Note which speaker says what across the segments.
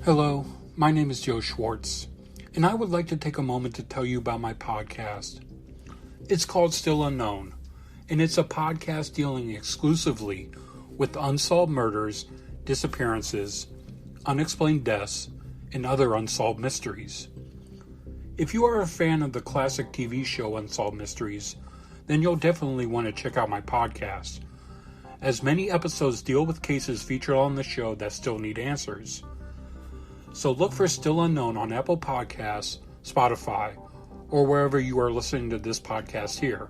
Speaker 1: Hello, my name is Joe Schwartz, and I would like to take a moment to tell you about my podcast. It's called Still Unknown, and it's a podcast dealing exclusively with unsolved murders, disappearances, unexplained deaths, and other unsolved mysteries. If you are a fan of the classic TV show Unsolved Mysteries, then you'll definitely want to check out my podcast, as many episodes deal with cases featured on the show that still need answers. So look for Still Unknown on Apple Podcasts, Spotify, or wherever you are listening to this podcast here,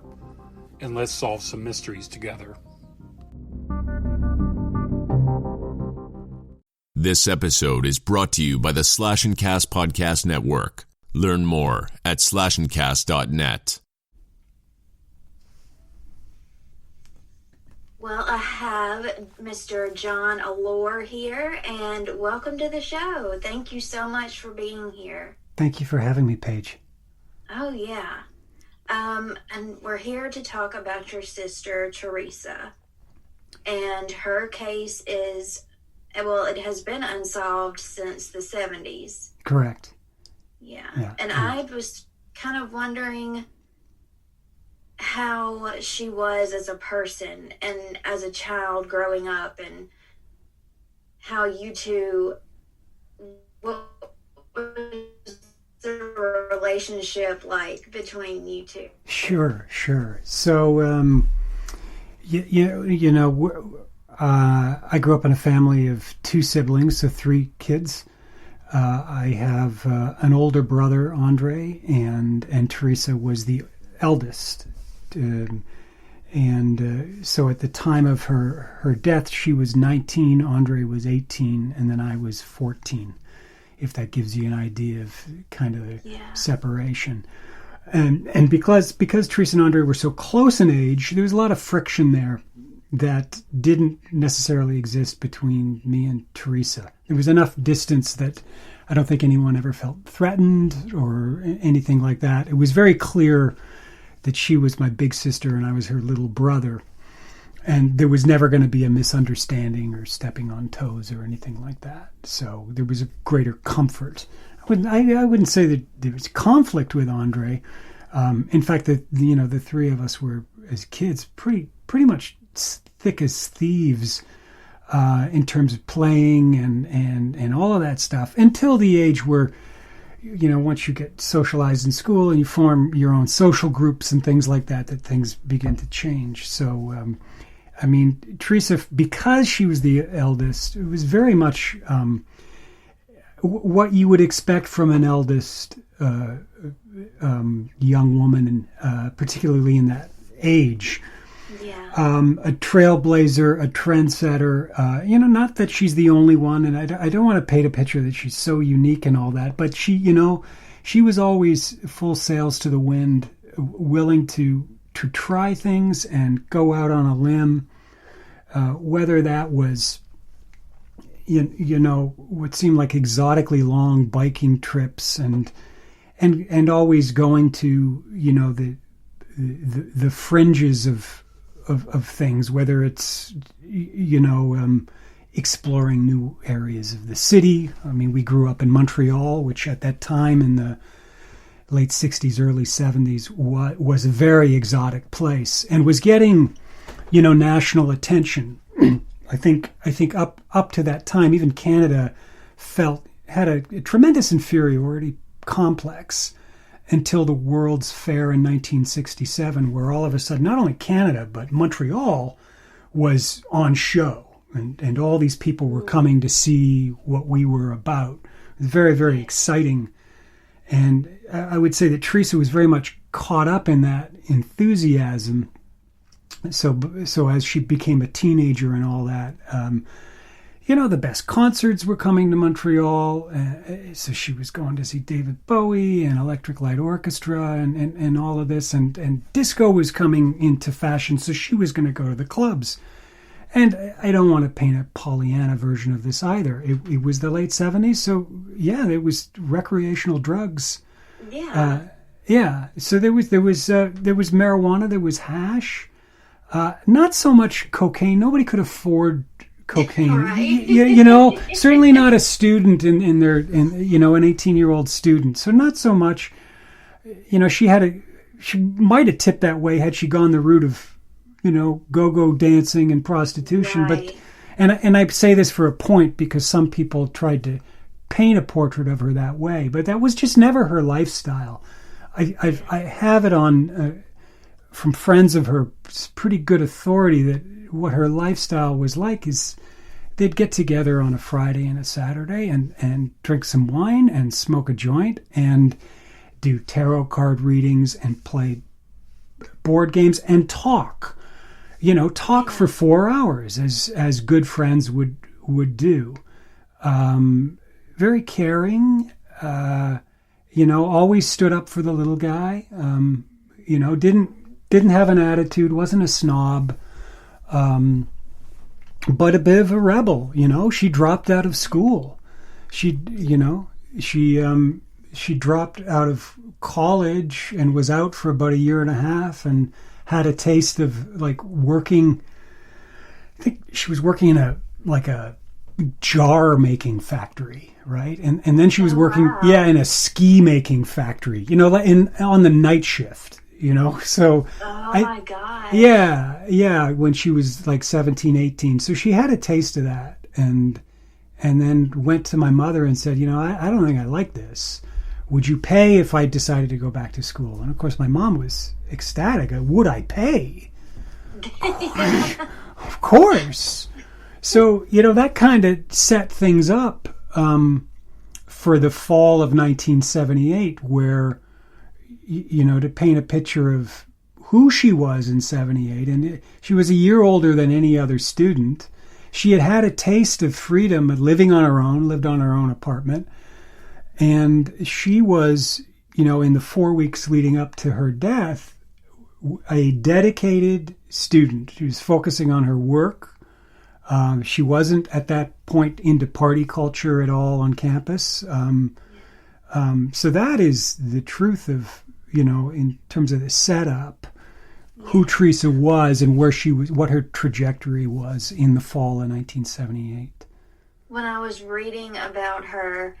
Speaker 1: and let's solve some mysteries together.
Speaker 2: This episode is brought to you by the Slash and Cast Podcast Network. Learn more at slashandcast.net.
Speaker 3: Well, I have Mr. John Allore here, and welcome to the show. Thank you so much for being here.
Speaker 4: Thank you for having me, Paige.
Speaker 3: Oh, yeah. And we're here to talk about your sister, Theresa. And her case is, well, it has been unsolved since the 70s.
Speaker 4: Correct.
Speaker 3: Yeah. And I was kind of wondering how she was as a person and as a child growing up, and how you two, what was the relationship like between you two?
Speaker 4: Sure. So, I grew up in a family of two siblings, so three kids. I have an older brother, Andre, and Theresa was the eldest. So at the time of her death, she was 19, Andre was 18, and then I was 14, if that gives you an idea of kind of the separation. And because Theresa and Andre were so close in age, there was a lot of friction there that didn't necessarily exist between me and Theresa. There was enough distance that I don't think anyone ever felt threatened or anything like that. It was very clear that she was my big sister and I was her little brother. And there was never going to be a misunderstanding or stepping on toes or anything like that. So there was a greater comfort. I wouldn't say that there was conflict with Andre. In fact, the three of us were, as kids, pretty much thick as thieves in terms of playing and all of that stuff, until the age where, once you get socialized in school and you form your own social groups and things like that things begin to change. So, Theresa, because she was the eldest, it was very much what you would expect from an eldest young woman, and particularly in that age.
Speaker 3: Yeah.
Speaker 4: A trailblazer, a trendsetter, not that she's the only one, and I don't want to paint a picture that she's so unique and all that, but she was always full sails to the wind, willing to try things and go out on a limb, whether that was, what seemed like exotically long biking trips and always going to, the fringes of things, whether it's, exploring new areas of the city. I mean, we grew up in Montreal, which at that time in the late 60s, early 70s was a very exotic place and was getting, national attention. I think up to that time, even Canada had a tremendous inferiority complex until the World's Fair in 1967, where all of a sudden, not only Canada, but Montreal was on show. And all these people were coming to see what we were about. It was very, very exciting. And I would say that Theresa was very much caught up in that enthusiasm. So as she became a teenager and all that, the best concerts were coming to Montreal. So she was going to see David Bowie and Electric Light Orchestra and all of this. And disco was coming into fashion, so she was going to go to the clubs. And I don't want to paint a Pollyanna version of this either. It was the late 70s, so it was recreational drugs. So there was marijuana, there was hash. Not so much cocaine. Nobody could afford cocaine.
Speaker 3: Right.
Speaker 4: You know, certainly not a student an 18-year-old student. So not so much, you know, she might have tipped that way had she gone the route of, you know, go-go dancing and prostitution.
Speaker 3: Right.
Speaker 4: But, and I say this for a point because some people tried to paint a portrait of her that way, but that was just never her lifestyle. I have it on from friends of her, pretty good authority, that what her lifestyle was like is they'd get together on a Friday and a Saturday and drink some wine and smoke a joint and do tarot card readings and play board games and talk. You know, talk for 4 hours as good friends would do. Very caring, you know, always stood up for the little guy. You know, didn't have an attitude, wasn't a snob, but a bit of a rebel. You know, she dropped out of school. She dropped out of college and was out for about a year and a half and had a taste of like working. I think she was working in a jar making factory, right? And then she was working, in a ski making factory, you know, on the night shift, you know. So
Speaker 3: my God.
Speaker 4: Yeah, when she was like 17, 18. So she had a taste of that and then went to my mother and said, you know, I don't think I like this. Would you pay if I decided to go back to school? And of course my mom was ecstatic. Would I pay? Of course. So, you know, that kind of set things up for the fall of 1978, where, you know, to paint a picture of who she was in 78, and she was a year older than any other student. She had a taste of freedom, living on her own, lived on her own apartment, and she was, you know, in the 4 weeks leading up to her death, a dedicated student. She was focusing on her work. She wasn't at that point into party culture at all on campus. So that is the truth of, you know, in terms of the setup, who Theresa was and where she was, what her trajectory was in the fall of 1978.
Speaker 3: When I was reading about her,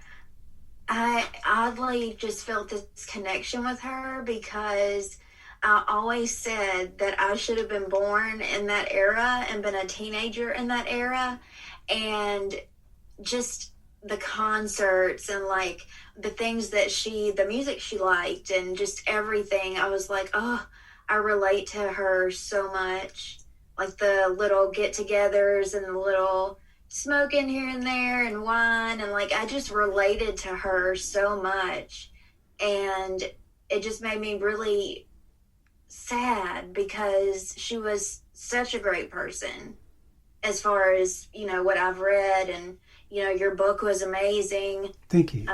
Speaker 3: I oddly just felt this connection with her because I always said that I should have been born in that era and been a teenager in that era. And just the concerts and like the things that the music she liked and just everything. I was like, oh, I relate to her so much. Like the little get-togethers and the little smoking here and there and wine. And like, I just related to her so much. And it just made me really sad because she was such a great person as far as, you know, what I've read, and, you know, your book was amazing.
Speaker 4: Thank you.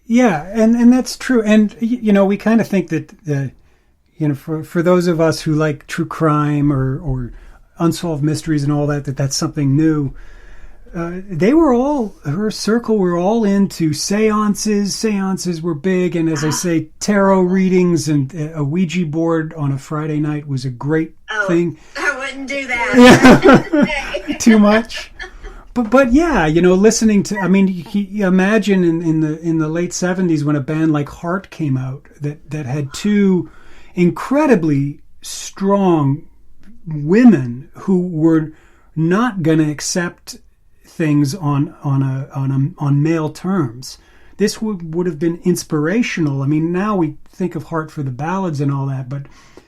Speaker 4: Yeah, and that's true. And, you know, we kind of think that, you know, for those of us who like true crime or unsolved mysteries and all that, that's something new. Her circle were all into seances. Seances were big. And as I say, tarot readings and a Ouija board on a Friday night was a great thing.
Speaker 3: I wouldn't do that.
Speaker 4: Too much. But yeah, you know, listening to, I mean, you imagine in the late 70s when a band like Heart came out that had two incredibly strong women who were not going to accept things on male terms. This would have been inspirational. I mean, now we think of Heart for the ballads and all that, but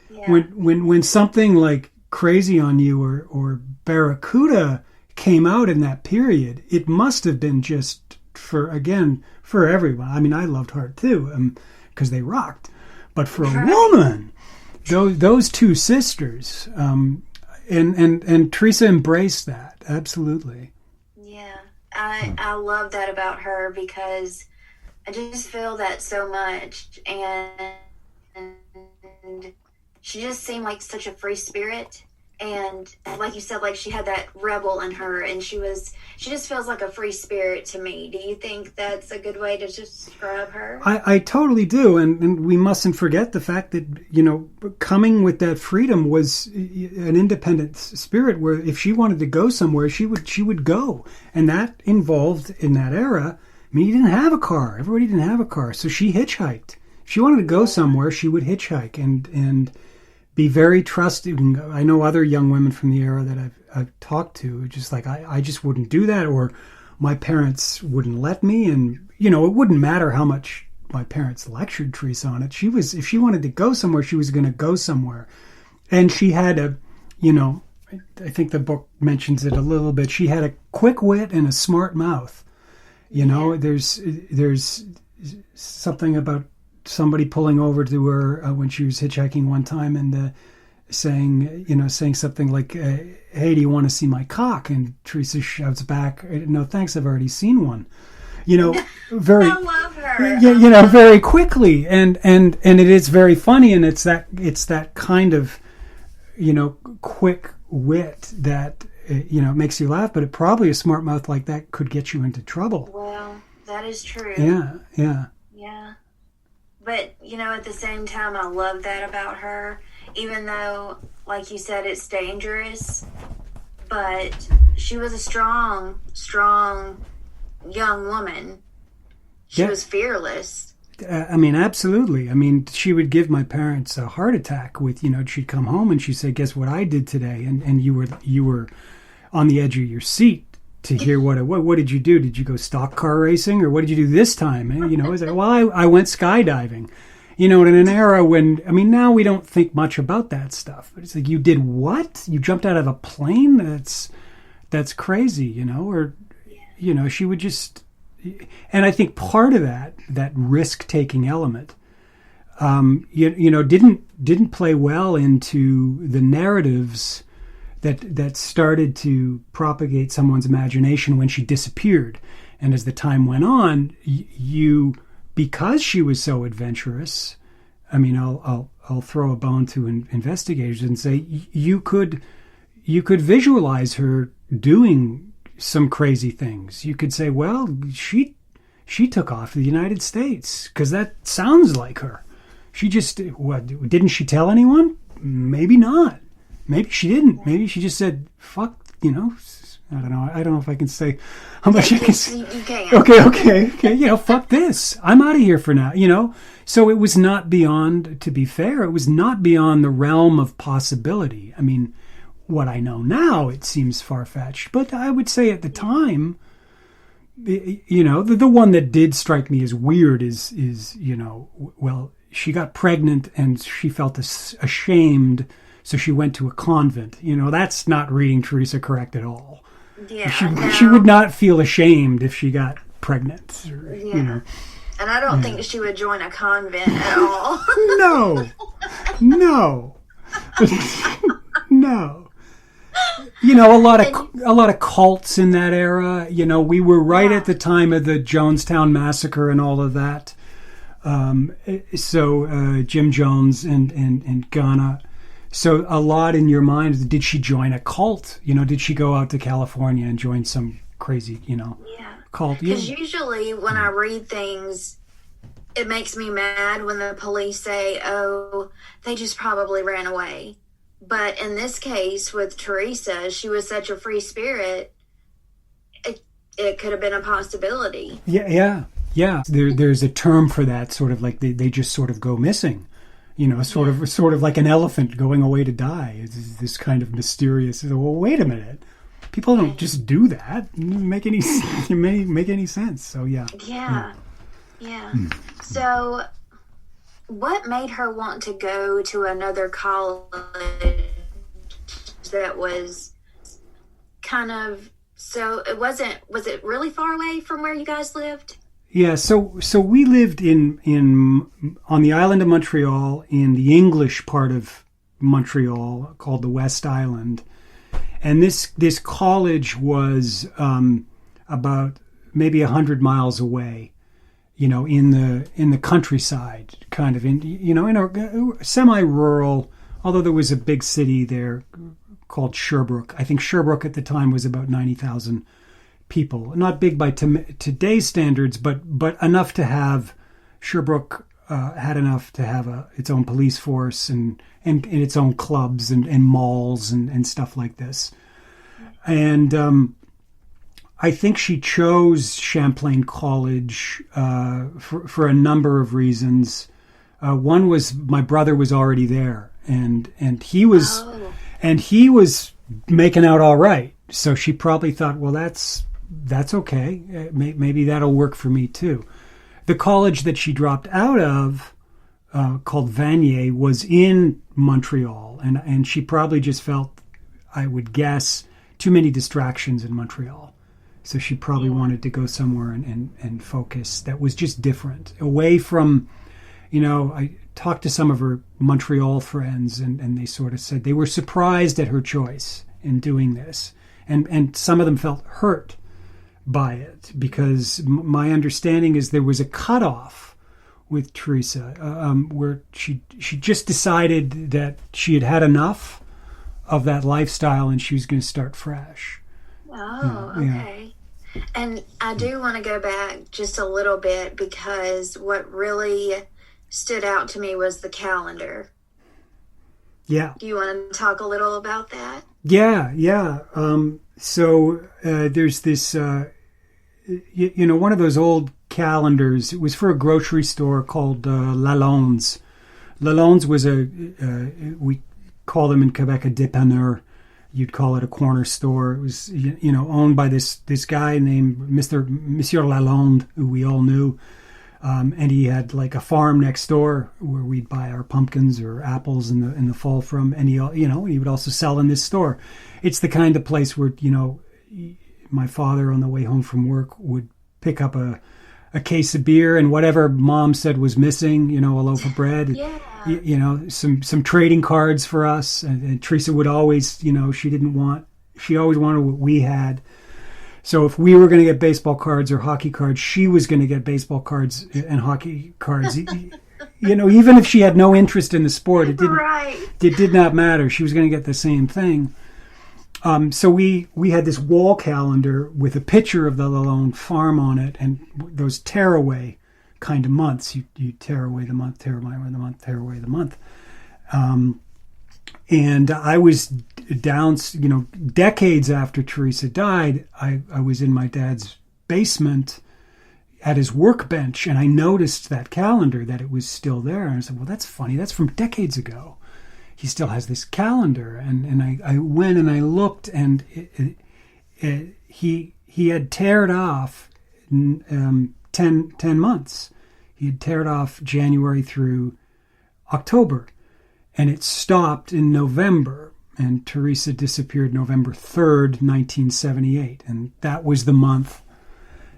Speaker 4: when something like Crazy on You or Barracuda came out in that period, it must have been just for everyone. I mean, I loved Heart too, because they rocked. But for a woman, those two sisters, and Theresa embraced that, absolutely.
Speaker 3: Yeah, I love that about her because I just feel that so much, and she just seemed like such a free spirit, And like you said, like she had that rebel in her, and she just feels like a free spirit to me. Do you think that's a good way to describe her?
Speaker 4: I totally do, and we mustn't forget the fact that, you know, coming with that freedom was an independent spirit, where if she wanted to go somewhere, she would go, and that involved, in that era, I mean, you didn't have a car. Everybody didn't have a car, so she hitchhiked. If she wanted to go somewhere, she would hitchhike and be very trusting. I know other young women from the era that I've talked to, just like, I just wouldn't do that, or my parents wouldn't let me. And, you know, it wouldn't matter how much my parents lectured Theresa on it. If she wanted to go somewhere, she was going to go somewhere. And she had I think the book mentions it a little bit. She had a quick wit and a smart mouth. You know, there's something about somebody pulling over to her when she was hitchhiking one time and saying something like, "Hey, do you want to see my cock?" And Theresa shouts back, "No, thanks, I've already seen one." You know, very.
Speaker 3: I love her.
Speaker 4: Yeah, you know, very quickly, and it is very funny, and it's that kind of, you know, quick wit that, you know, makes you laugh. But it probably, a smart mouth like that could get you into trouble.
Speaker 3: Well, that is true.
Speaker 4: Yeah.
Speaker 3: But, you know, at the same time, I love that about her, even though, like you said, it's dangerous. But she was a strong young woman. She was fearless.
Speaker 4: I mean, absolutely. I mean, she would give my parents a heart attack with, you know, she'd come home and she'd say, "Guess what I did today?" And you were on the edge of your seat to hear what did you do? Did you go stock car racing, or what did you do this time? And, you know, it's like, well, I went skydiving. You know, in an era when, I mean, now we don't think much about that stuff. But it's like, you did what? You jumped out of a plane? That's crazy, you know? Or, you know, she would just... And I think part of that risk-taking element, you know, didn't play well into the narratives that started to propagate someone's imagination when she disappeared. And as the time went on, because she was so adventurous, I mean, I'll throw a bone to investigators and say you could visualize her doing some crazy things. You could say, well, she took off to the United States because that sounds like her. She just, didn't she tell anyone? Maybe not. Maybe she didn't. Maybe she just said, "Fuck," you know. I don't know. I don't know if I can say how much I can say.
Speaker 3: You can.
Speaker 4: Okay. You know, fuck this. I'm out of here for now, you know. So it was not beyond, to be fair, it was not beyond the realm of possibility. I mean, what I know now, it seems far-fetched. But I would say at the time, you know, the one that did strike me as weird is you know, well, she got pregnant and she felt ashamed, so she went to a convent. You know, that's not reading Theresa correct at all.
Speaker 3: Yeah,
Speaker 4: she would not feel ashamed if she got pregnant. Or, you know.
Speaker 3: And I don't think she would join a convent at all.
Speaker 4: No. No. You know, a lot of cults in that era. You know, we were right at the time of the Jonestown Massacre and all of that. So Jim Jones and Ghana. So a lot in your mind, did she join a cult? You know, did she go out to California and join some crazy, you know, cult?
Speaker 3: Because usually when I read things, it makes me mad when the police say, "Oh, they just probably ran away." But in this case with Theresa, she was such a free spirit, it could have been a possibility. Yeah.
Speaker 4: There's a term for that, sort of like they just sort of go missing. You know, sort of like an elephant going away to die. It's this kind of mysterious. Well, wait a minute, people don't just do that. It doesn't make any sense. So yeah.
Speaker 3: So, what made her want to go to another college that was kind of so? Was it really far away from where you guys lived?
Speaker 4: Yeah, so we lived on the island of Montreal, in the English part of Montreal called the West Island, and this college was about maybe 100 miles away, you know, in the countryside, in a semi-rural, although there was a big city there, called Sherbrooke. I think Sherbrooke at the time was about 90,000 people. Not big by today's standards, but enough to have Sherbrooke had enough to have its own police force and its own clubs and malls and stuff like this. And I think she chose Champlain College for a number of reasons. One was my brother was already there, and he was making out all right. So she probably thought, well, that's okay. Maybe that'll work for me too. The college that she dropped out of, called Vanier, was in Montreal, and she probably just felt, I would guess, too many distractions in Montreal. So she probably wanted to go somewhere and focus that was just different, away from, I talked to some of her Montreal friends, and they sort of said they were surprised at her choice in doing this. And some of them felt hurt by it, because my understanding is there was a cutoff with Theresa where she just decided that she had had enough of that lifestyle and she was going to start fresh.
Speaker 3: Oh, okay. Yeah. And I do want to go back just a little bit, because what really stood out to me was the calendar.
Speaker 4: Yeah.
Speaker 3: Do you want to talk a little about that?
Speaker 4: Yeah. So there's this, one of those old calendars. It was for a grocery store called Lalonde's. Lalonde's was we call them in Quebec a dépanneur. You'd call it a corner store. It was, owned by this guy named Monsieur Lalonde, who we all knew. And he had like a farm next door where we'd buy our pumpkins or apples in the fall from. And he would also sell in this store. It's the kind of place where, my father on the way home from work would pick up a case of beer and whatever mom said was missing, a loaf of bread, some trading cards for us. And Theresa would always, she always wanted what we had. So if we were going to get baseball cards or hockey cards, she was going to get baseball cards and hockey cards. Even if she had no interest in the sport, it did not matter. She was going to get the same thing. So we had this wall calendar with a picture of the Lalonde farm on it, and those tearaway kind of months. You tear away the month, tear away the month, tear away the month. And I was down, decades after Theresa died, I was in my dad's basement at his workbench, and I noticed that calendar, that it was still there. And I said, well, that's funny. That's from decades ago. He still has this calendar. And I went and I looked, and he had teared off 10 months. He had teared off January through October. And it stopped in November, and Theresa disappeared November 3rd, 1978. And that was the month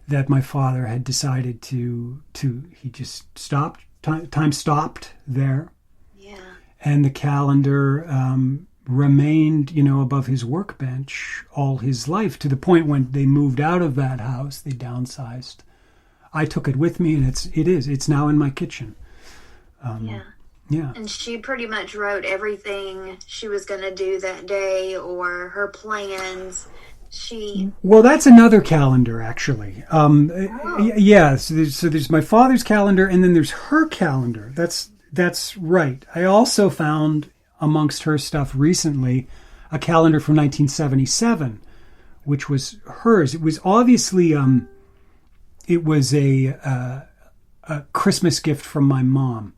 Speaker 4: that my father had decided he just stopped, time stopped there.
Speaker 3: Yeah.
Speaker 4: And the calendar remained, above his workbench all his life, to the point when they moved out of that house, they downsized. I took it with me, and it's now in my kitchen. Yeah.
Speaker 3: And she pretty much wrote everything she was going to do that day, or her plans.
Speaker 4: Well, that's another calendar, actually. Yeah, so there's my father's calendar, and then there's her calendar. That's right. I also found amongst her stuff recently a calendar from 1977, which was hers. It was obviously it was a Christmas gift from my mom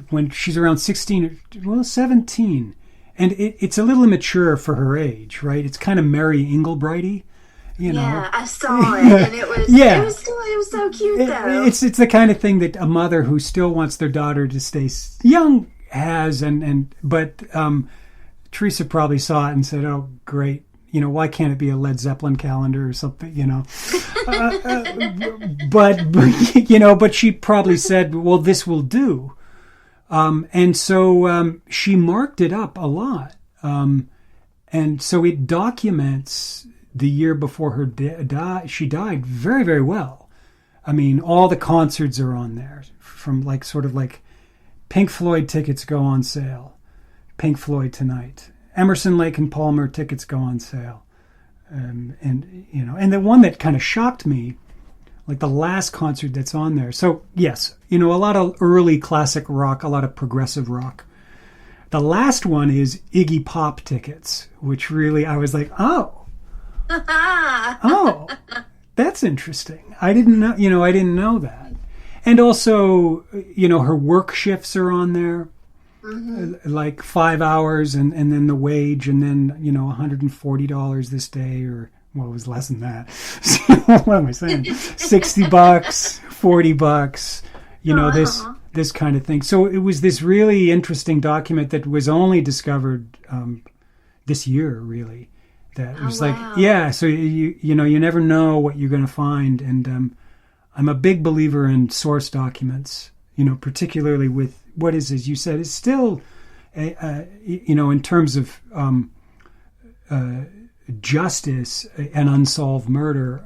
Speaker 4: when she's around 16, 17. And it's a little immature for her age, right? It's kind of Mary Englebrighty,
Speaker 3: Yeah, I saw it, and it was so cute, though.
Speaker 4: It's the kind of thing that a mother who still wants their daughter to stay young has, but Theresa probably saw it and said, "Oh, great, why can't it be a Led Zeppelin calendar or something, But she probably said, "Well, this will do." And so she marked it up a lot. And so it documents the year before she died very, very well. I mean, all the concerts are on there, from sort of Pink Floyd tickets go on sale, Pink Floyd tonight. Emerson, Lake and Palmer tickets go on sale. And the one that kind of shocked me, like the last concert that's on there. So yes, a lot of early classic rock, a lot of progressive rock. The last one is Iggy Pop tickets, which really I was like, oh, that's interesting. I didn't know that. And also, her work shifts are on there. Mm-hmm. Like 5 hours and then the wage, and then $140 this day, or well, it was less than that. What am I saying? $60, $40, this kind of thing. So it was this really interesting document that was only discovered this year, really. That it was so you never know what you're going to find, and I'm a big believer in source documents. Particularly with what is, as you said, is still, in terms of justice and unsolved murder.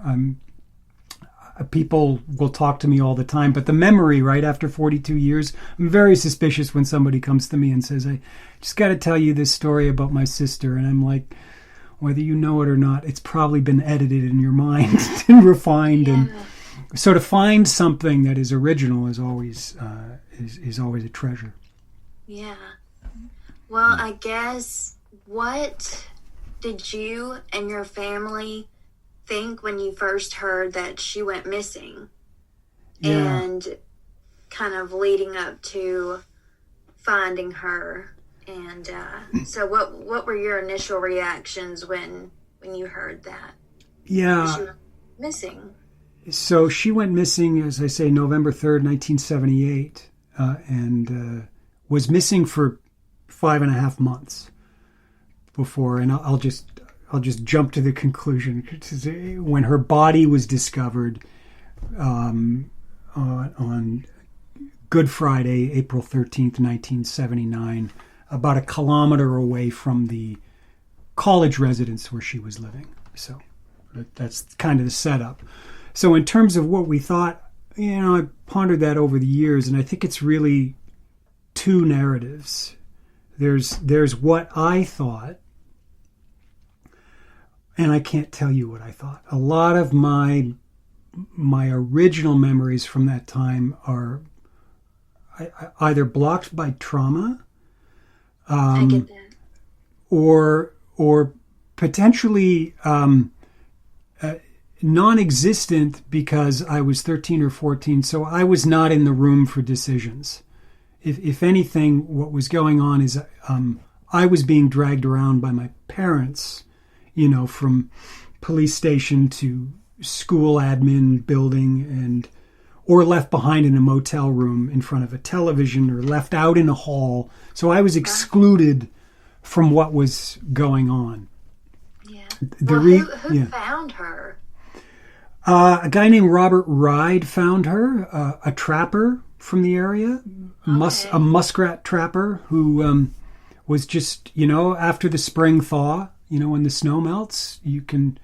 Speaker 4: People will talk to me all the time, but the memory, right after 42 years, I'm very suspicious when somebody comes to me and says, "I just got to tell you this story about my sister," and I'm like, whether you know it or not, it's probably been edited in your mind and refined and. So to find something that is original is always a treasure.
Speaker 3: Yeah. Well, I guess, what did you and your family think when you first heard that she went missing? Yeah. And kind of leading up to finding her. And so what were your initial reactions when you heard that?
Speaker 4: Yeah.
Speaker 3: She was missing.
Speaker 4: So she went missing, as I say, November 3rd, 1978, and was missing for 5.5 months before. And I'll just jump to the conclusion. When her body was discovered on Good Friday, April 13th, 1979, about a kilometer away from the college residence where she was living. So that's kind of the setup. So in terms of what we thought, I pondered that over the years, and I think it's really two narratives. There's what I thought, and I can't tell you what I thought. A lot of my original memories from that time are either blocked by trauma,
Speaker 3: I get that,
Speaker 4: or potentially non-existent because I was 13 or 14, so I was not in the room for decisions. If anything, what was going on is I was being dragged around by my parents, from police station to school admin building, or left behind in a motel room in front of a television, or left out in a hall. So I was excluded from what was going on.
Speaker 3: Yeah. Who found her?
Speaker 4: A guy named Robert Ride found her, a trapper from the area, a muskrat trapper who was just, after the spring thaw, when the snow melts, you can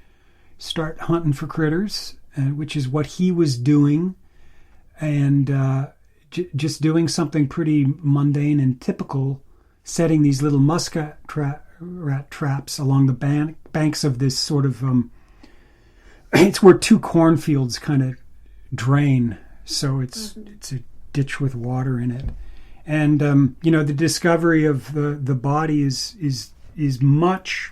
Speaker 4: start hunting for critters, which is what he was doing, and just doing something pretty mundane and typical, setting these little muskrat rat traps along the banks of this sort of... it's where two cornfields kind of drain, so it's a ditch with water in it, and the discovery of the body is much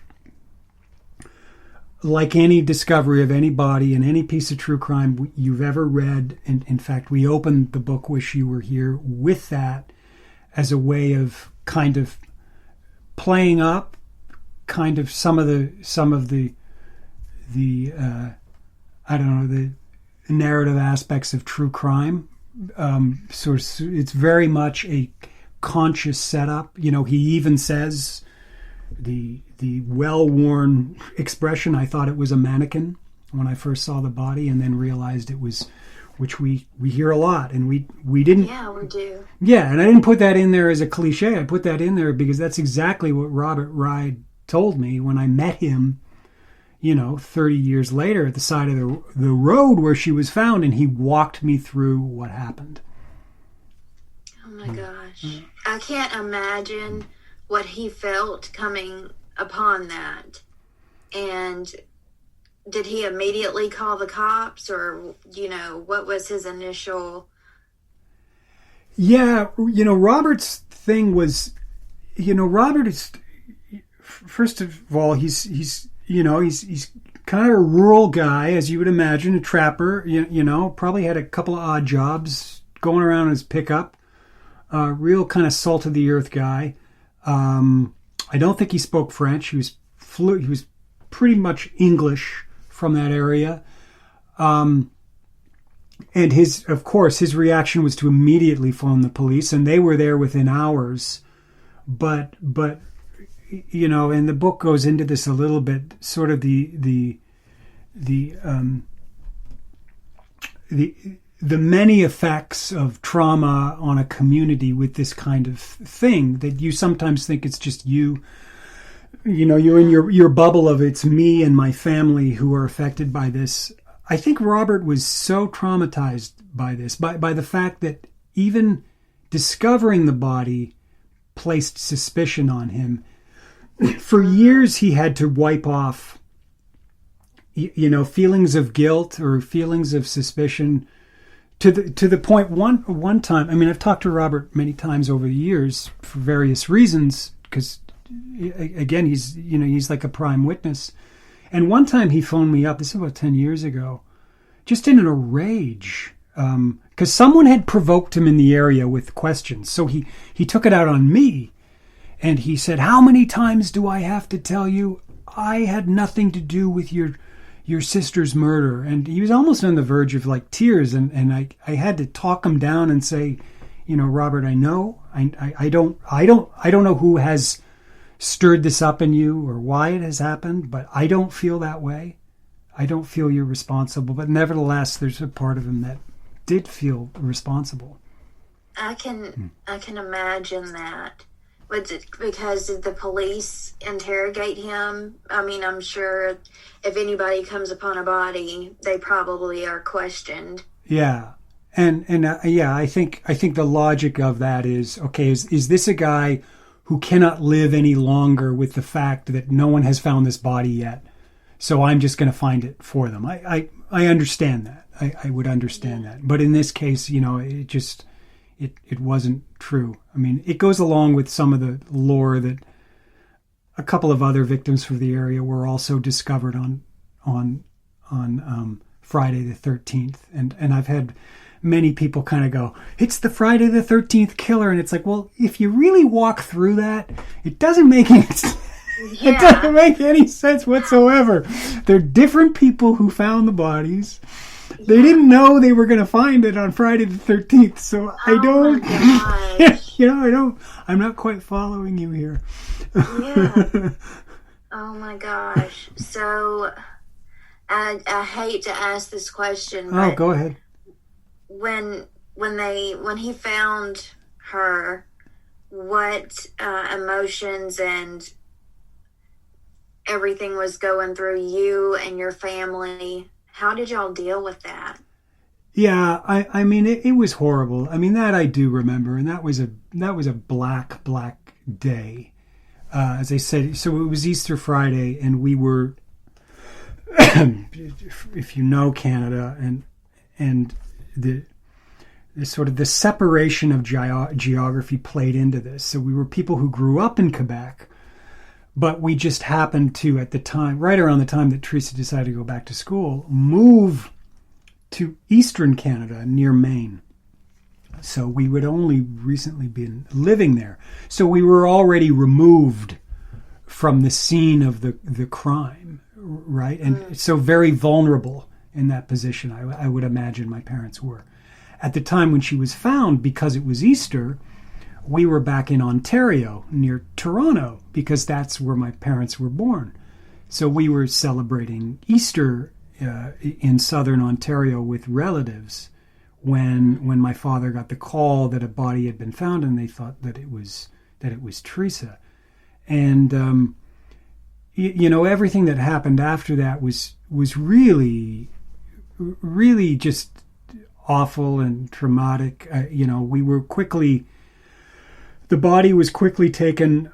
Speaker 4: like any discovery of any body in any piece of true crime you've ever read. And in fact, we opened the book "Wish You Were Here" with that as a way of kind of playing up kind of some of the I don't know, the narrative aspects of true crime. So it's very much a conscious setup. He even says the well-worn expression, "I thought it was a mannequin," when I first saw the body, and then realized it was, which we hear a lot, and we didn't.
Speaker 3: Yeah, we do.
Speaker 4: Yeah, and I didn't put that in there as a cliche. I put that in there because that's exactly what Robert Ride told me when I met him, 30 years later at the side of the road where she was found, and he walked me through what happened.
Speaker 3: Oh my gosh. I can't imagine what he felt coming upon that. And did he immediately call the cops, or, what was his initial...
Speaker 4: Yeah, Robert's thing was, Robert is, first of all, he's kind of a rural guy, as you would imagine, a trapper, probably had a couple of odd jobs, going around in his pickup, real kind of salt of the earth guy. I don't think he spoke French. He was pretty much English from that area. And his reaction was to immediately phone the police, and they were there within hours. But and the book goes into this a little bit, sort of the many effects of trauma on a community with this kind of thing, that you sometimes think it's just you're in your bubble of it's me and my family who are affected by this. I think Robert was so traumatized by this, by the fact that even discovering the body placed suspicion on him. For years, he had to wipe off, feelings of guilt or feelings of suspicion, to the point one time. I mean, I've talked to Robert many times over the years for various reasons, because again, he's like a prime witness. And one time he phoned me up, this is about 10 years ago, just in a rage, because someone had provoked him in the area with questions. So he took it out on me, and he said, "How many times do I have to tell you I had nothing to do with your sister's murder?" And he was almost on the verge of like tears, and I had to talk him down and say, Robert, I know, I don't know who has stirred this up in you or why it has happened, but I don't feel that way. I don't feel you're responsible. But nevertheless, there's a part of him that did feel responsible.
Speaker 3: I can imagine that. Was it because did the police interrogate him? I mean, I'm sure if anybody comes upon a body, they probably are questioned.
Speaker 4: Yeah. And I think the logic of that is, okay, is this a guy who cannot live any longer with the fact that no one has found this body yet, so I'm just going to find it for them? I understand that. I would understand that. But in this case, it wasn't true. I mean, it goes along with some of the lore that a couple of other victims from the area were also discovered on Friday the 13th. And I've had many people kind of go, it's the Friday the 13th killer. And it's like, well, if you really walk through that, it doesn't make any sense. Yeah. It doesn't make any sense whatsoever. They're different people who found the bodies. They didn't know they were going to find it on Friday the 13th. So I'm not quite following you here.
Speaker 3: Yeah. Oh my gosh. So I hate to ask this question, but
Speaker 4: go ahead.
Speaker 3: When he found her, what emotions and everything was going through you and your family? How did y'all deal with that?
Speaker 4: Yeah, I mean, it was horrible. I mean, that I do remember, and that was a black day. As I said, so it was Easter Friday, and we were, if you know Canada, and the sort of the separation of geography played into this. So we were people who grew up in Quebec, but we just happened to, at the time, right around the time that Theresa decided to go back to school, move to Eastern Canada near Maine. So we would only recently been living there. So we were already removed from the scene of the crime, right? And so very vulnerable in that position, I would imagine my parents were. At the time when she was found, because it was Easter, we were back in Ontario near Toronto, because that's where my parents were born. So we were celebrating Easter in southern Ontario with relatives when my father got the call that a body had been found, and they thought that it was Theresa. And everything that happened after that was really just awful and traumatic. The body was quickly taken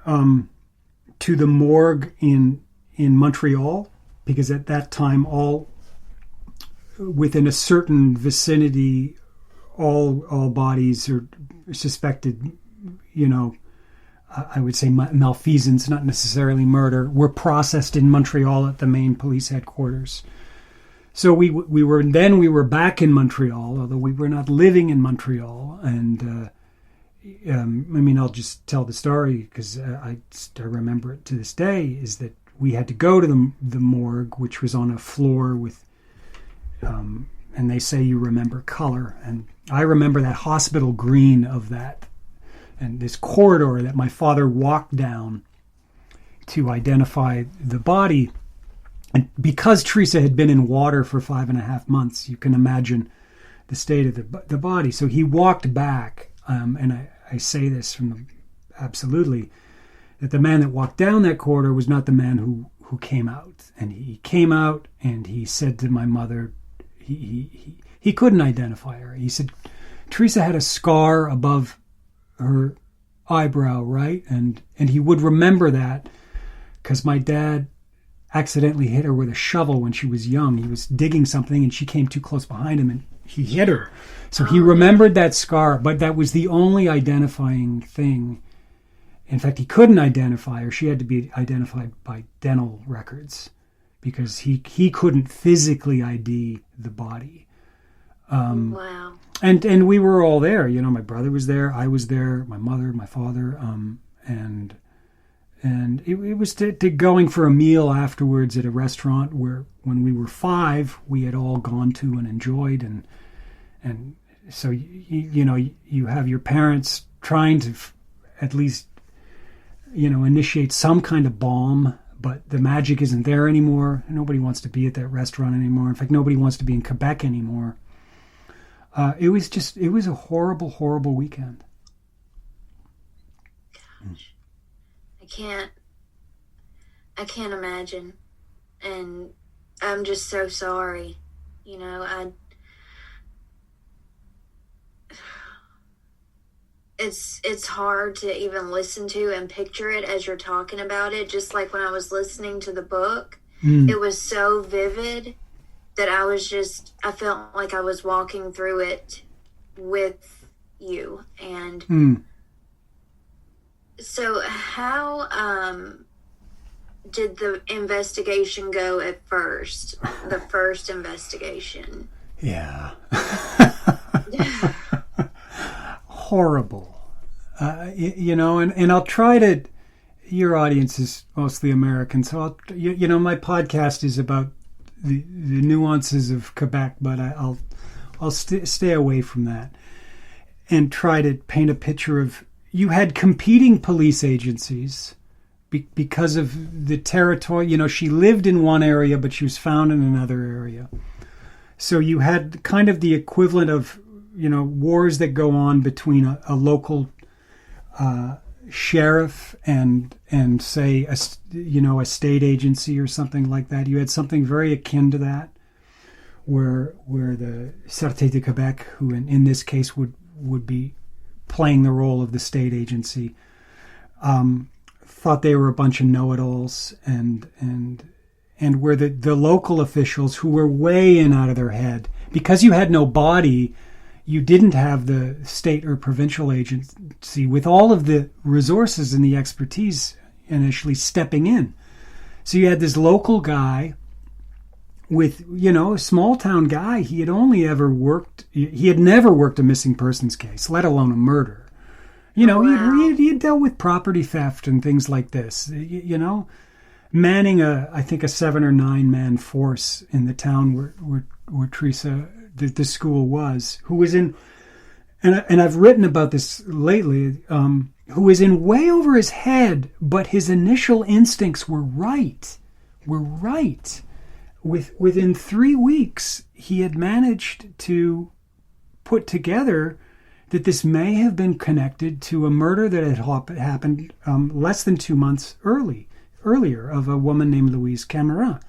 Speaker 4: to the morgue in Montreal, because at that time, all within a certain vicinity, all bodies are suspected, I would say malfeasance, not necessarily murder, were processed in Montreal at the main police headquarters. So we were back in Montreal, although we were not living in Montreal. And I'll just tell the story because I remember it to this day. Is that we had to go to the morgue, which was on a floor with, and they say you remember color, and I remember that hospital green of that, and this corridor that my father walked down to identify the body. And because Theresa had been in water for 5.5 months, you can imagine the state of the body. So he walked back, and I say this absolutely, that the man that walked down that corridor was not the man who came out. And he came out and he said to my mother, he couldn't identify her. He said, Theresa had a scar above her eyebrow, right? And he would remember that because my dad accidentally hit her with a shovel when she was young. He was digging something and she came too close behind him and he hit her. So he remembered that scar, but that was the only identifying thing. In fact, he couldn't identify her. She had to be identified by dental records because he couldn't physically ID the body.
Speaker 3: Wow.
Speaker 4: And we were all there. My brother was there. I was there. My mother, my father. And it was to going for a meal afterwards at a restaurant where when we were 5, we had all gone to and enjoyed. And so, you have your parents trying to at least, initiate some kind of balm, but the magic isn't there anymore. Nobody wants to be at that restaurant anymore. In fact, nobody wants to be in Quebec anymore. It was a horrible, horrible weekend.
Speaker 3: Gosh. I can't imagine. And I'm just so sorry. It's hard to even listen to and picture it as you're talking about it. Just like when I was listening to the book, it was so vivid that I felt like I was walking through it with you. And so how did the investigation go at first? The first investigation.
Speaker 4: Yeah. Horrible. And I'll try to, your audience is mostly American, so my podcast is about the nuances of Quebec, but I'll stay away from that and try to paint a picture of, you had competing police agencies because of the territory. She lived in one area, but she was found in another area. So you had kind of the equivalent of, wars that go on between a local sheriff and say a state agency or something like that. You had something very akin to that, where the Sûreté de Québec, who in this case would be playing the role of the state agency, thought they were a bunch of know-it-alls, and where the local officials, who were way in out of their head, because you had no body, you didn't have the state or provincial agency with all of the resources and the expertise initially stepping in. So you had this local guy with, a small town guy. He had never worked a missing persons case, let alone a murder. He had dealt with property theft and things like this, manning I think a 7 or 9 man force in the town where Theresa, the school was, who was in, and I've written about this lately, who was in way over his head, but his initial instincts were right. Within 3 weeks, he had managed to put together that this may have been connected to a murder that had happened less than 2 months earlier of a woman named Louise Cameron,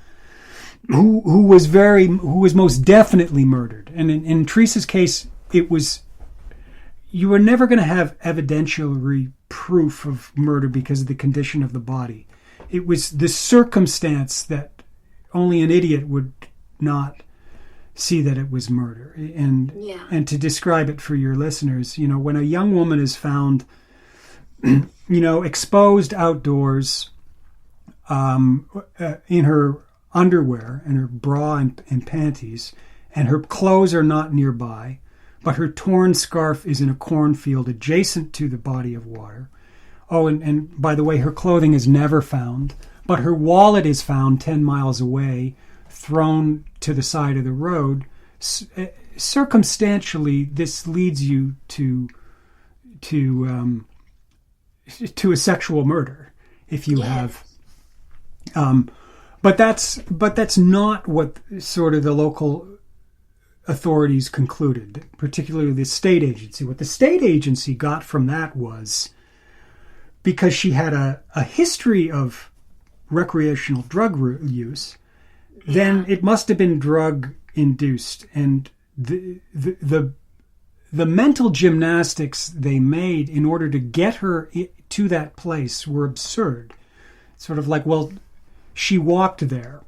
Speaker 4: who was most definitely murdered. And in Theresa's case, you were never going to have evidentiary proof of murder because of the condition of the body. it was the circumstance that only an idiot would not see that it was murder. And to describe it for your listeners, when a young woman is found, exposed outdoors, in her underwear and her bra and panties, and her clothes are not nearby, but her torn scarf is in a cornfield adjacent to the body of water. Oh, and by the way, her clothing is never found, but her wallet is found 10 miles away, thrown to the side of the road. Circumstantially, this leads you to a sexual murder, if you have. But that's not what sort of the local authorities concluded, particularly the state agency. What the state agency got from that was, because she had a history of recreational drug use, then it must have been drug induced, and the mental gymnastics they made in order to get her to that place were absurd. Sort of like, well, she walked there.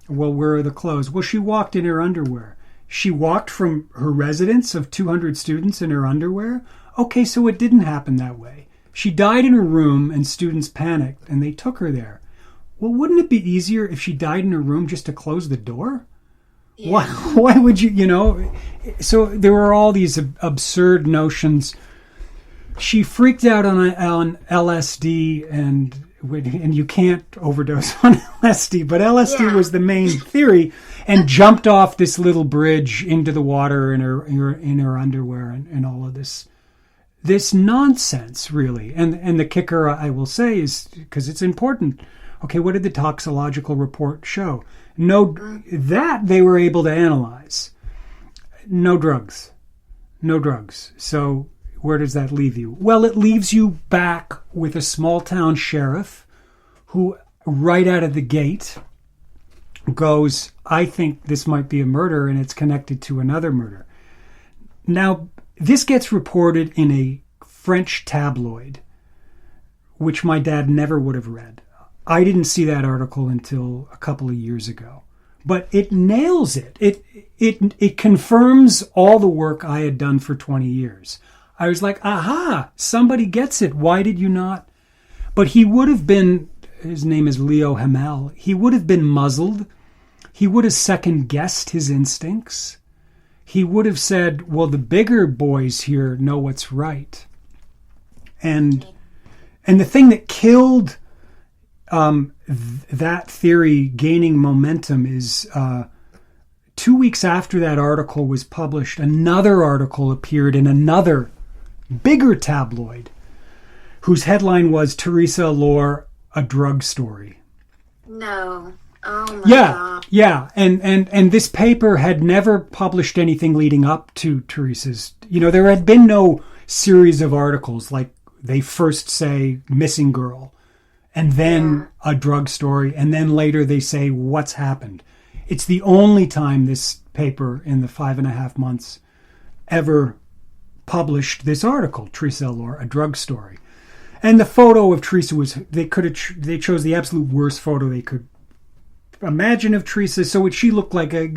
Speaker 4: Well, where are the clothes? Well, she walked in her underwear. She walked from her residence of 200 students in her underwear? Okay, so it didn't happen that way. She died in her room and students panicked and they took her there. Well, wouldn't it be easier if she died in her room just to close the door? Yeah. Why would you, So there were all these absurd notions. She freaked out on LSD, and you can't overdose on LSD, but LSD was the main theory, and jumped off this little bridge into the water in her underwear and all of this nonsense, really. And the kicker, I will say, is, because it's important, okay, what did the toxicological report show? That they were able to analyze. No drugs. So where does that leave you? Well, it leaves you back with a small town sheriff who, right out of the gate, goes, I think this might be a murder and it's connected to another murder. Now, this gets reported in a French tabloid, which my dad never would have read. I didn't see that article until a couple of years ago. But it nails it. It confirms all the work I had done for 20 years. I was like, aha, somebody gets it. Why did you not? But he would have been, his name is Leo Hamel, he would have been muzzled. He would have second-guessed his instincts. He would have said, well, the bigger boys here know what's right. And the thing that killed that theory gaining momentum is 2 weeks after that article was published, another article appeared in another bigger tabloid whose headline was Theresa Allore, a drug story.
Speaker 3: No. Oh my God.
Speaker 4: Yeah. And this paper had never published anything leading up to Theresa's, there had been no series of articles like they first say missing girl, and then a drug story, and then later they say what's happened. It's the only time this paper in the 5.5 months ever published this article, Theresa Allore, a drug story. And the photo of Theresa was, they chose the absolute worst photo they could imagine of Theresa, so she looked like a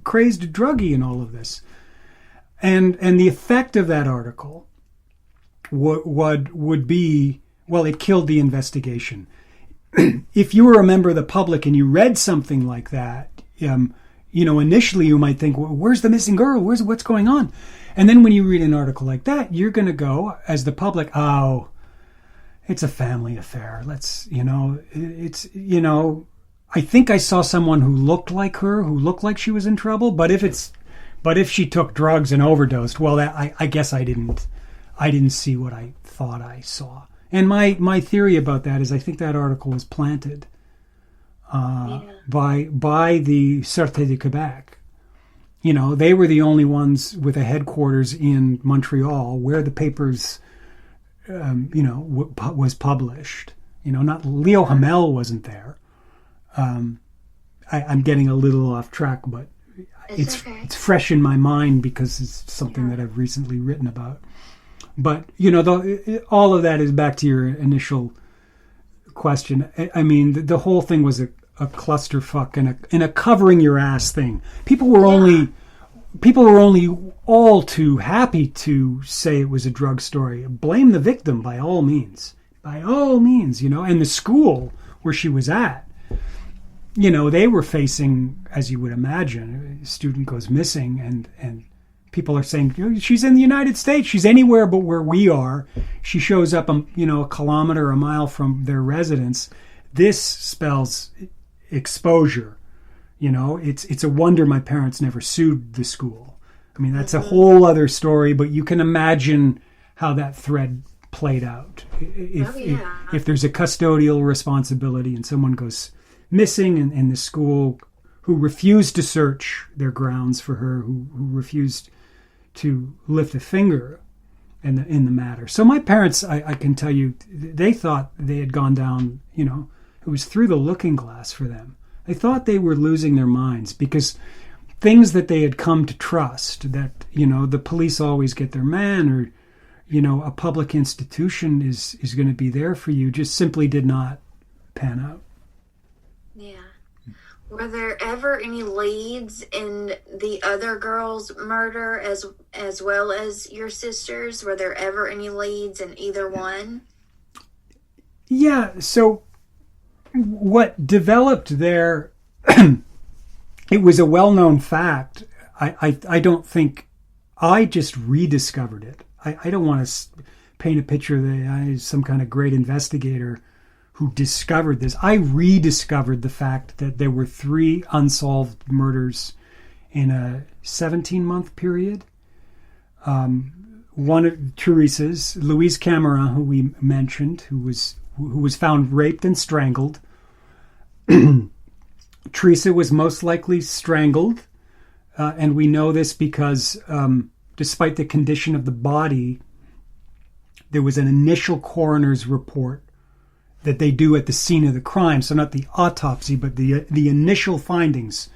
Speaker 4: crazed druggie in all of this. And the effect of that article would be, well, it killed the investigation. If you were a member of the public and you read something like that, initially you might think, well, where's the missing girl? What's going on? And then when you read an article like that, you're going to go, as the public, oh, it's a family affair. I think I saw someone who looked like her, who looked like she was in trouble. But if she took drugs and overdosed, well, I guess I didn't see what I thought I saw. And my theory about that is I think that article was planted by the Sûreté de Quebec. They were the only ones with a headquarters in Montreal where the papers, was published. Not Leo Hamel wasn't there. I'm getting a little off track, but it's fresh in my mind because it's something that I've recently written about. But all of that is back to your initial question. I mean, the whole thing was a clusterfuck and a covering your ass thing. People were only all too happy to say it was a drug story. Blame the victim by all means, you know. And the school where she was at, you know, they were facing, as you would imagine, a student goes missing, and people are saying, she's in the United States, she's anywhere but where we are. She shows up, a kilometer, a mile from their residence. This spells exposure. You know, it's a wonder my parents never sued the school. I mean, that's a whole other story, but you can imagine how that thread played out. If there's a custodial responsibility and someone goes missing, and the school, who refused to search their grounds for her, who refused to lift a finger in the matter. So my parents, I can tell you, they thought they had gone down, you know, it was through the looking glass for them. They thought they were losing their minds because things that they had come to trust, that, you know, the police always get their man, or, you know, a public institution is going to be there for you, just simply did not pan out.
Speaker 3: Yeah. Were there ever any leads in the other girl's murder as well as your sister's? Were there ever any leads in either one?
Speaker 4: Yeah, so what developed there, it was a well-known fact. I don't think, I just rediscovered it. I don't want to paint a picture that I was some kind of great investigator who discovered this. I rediscovered the fact that there were 3 unsolved murders in a 17-month period. One of Theresa's, Louise Cameron, who we mentioned, who was found raped and strangled. Theresa was most likely strangled, and we know this because despite the condition of the body, there was an initial coroner's report that they do at the scene of the crime. So not the autopsy, but the initial findings.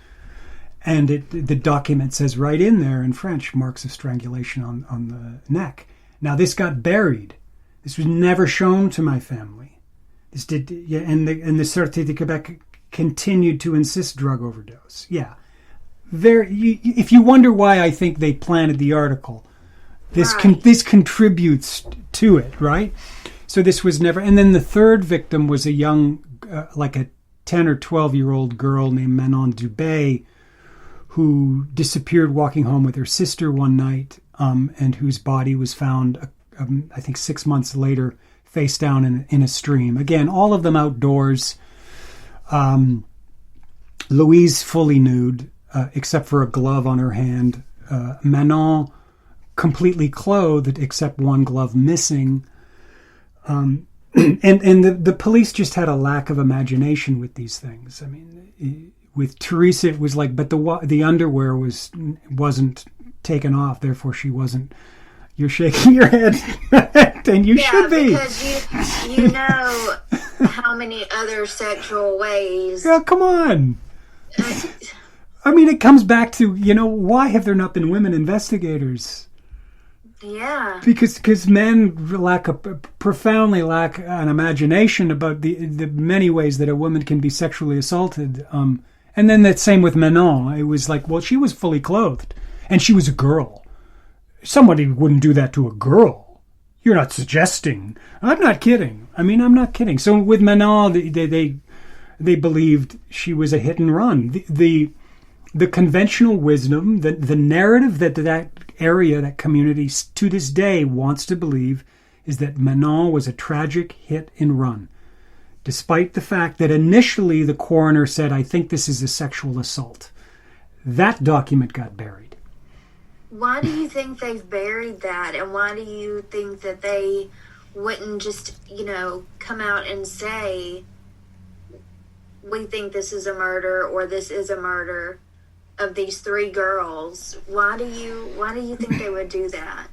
Speaker 4: And the document says right in there in French, marks of strangulation on the neck. Now this got buried. This was never shown to my family. This did, yeah, and the Sûreté de Quebec continued to insist drug overdose. Yeah. If you wonder why I think they planted the article, this contributes to it, right? So this was never... And then the third victim was a young, like a 10 or 12-year-old girl named Manon Dubé, who disappeared walking home with her sister one night, and whose body was found, I think 6 months later, face down in a stream. Again, all of them outdoors. Louise fully nude, except for a glove on her hand. Manon completely clothed, except one glove missing. And the police just had a lack of imagination with these things. I mean, with Theresa, it was like, but the underwear wasn't taken off, therefore she wasn't. You're shaking your head, and you should be.
Speaker 3: Because you know how many other sexual ways.
Speaker 4: Yeah, come on. I mean, it comes back to, you know, why have there not been women investigators?
Speaker 3: Yeah.
Speaker 4: Because men profoundly lack an imagination about the many ways that a woman can be sexually assaulted. And then that same with Manon. It was like, well, she was fully clothed, and she was a girl. Somebody wouldn't do that to a girl. You're not suggesting. I'm not kidding. I mean, I'm not kidding. So with Manon, they believed she was a hit and run. The conventional wisdom, the narrative that area, that community to this day wants to believe, is that Manon was a tragic hit and run. Despite the fact that initially the coroner said, I think this is a sexual assault. That document got buried.
Speaker 3: Why do you think they've buried that? And why do you think that they wouldn't just, you know, come out and say, we think this is a murder, or this is a murder of these 3 girls? Why do you think they would do that?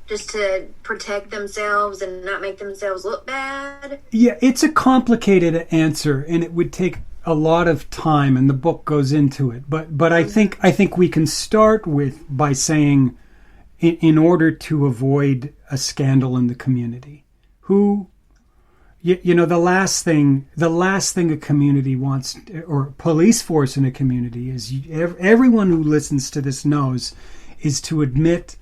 Speaker 3: Just to protect themselves and not make themselves look bad? Yeah,
Speaker 4: it's a complicated answer, and it would take a lot of time, and the book goes into it. But I think we can start by saying, in order to avoid a scandal in the community, who, the last thing a community wants, or police force in a community, is everyone who listens to this knows, is to admit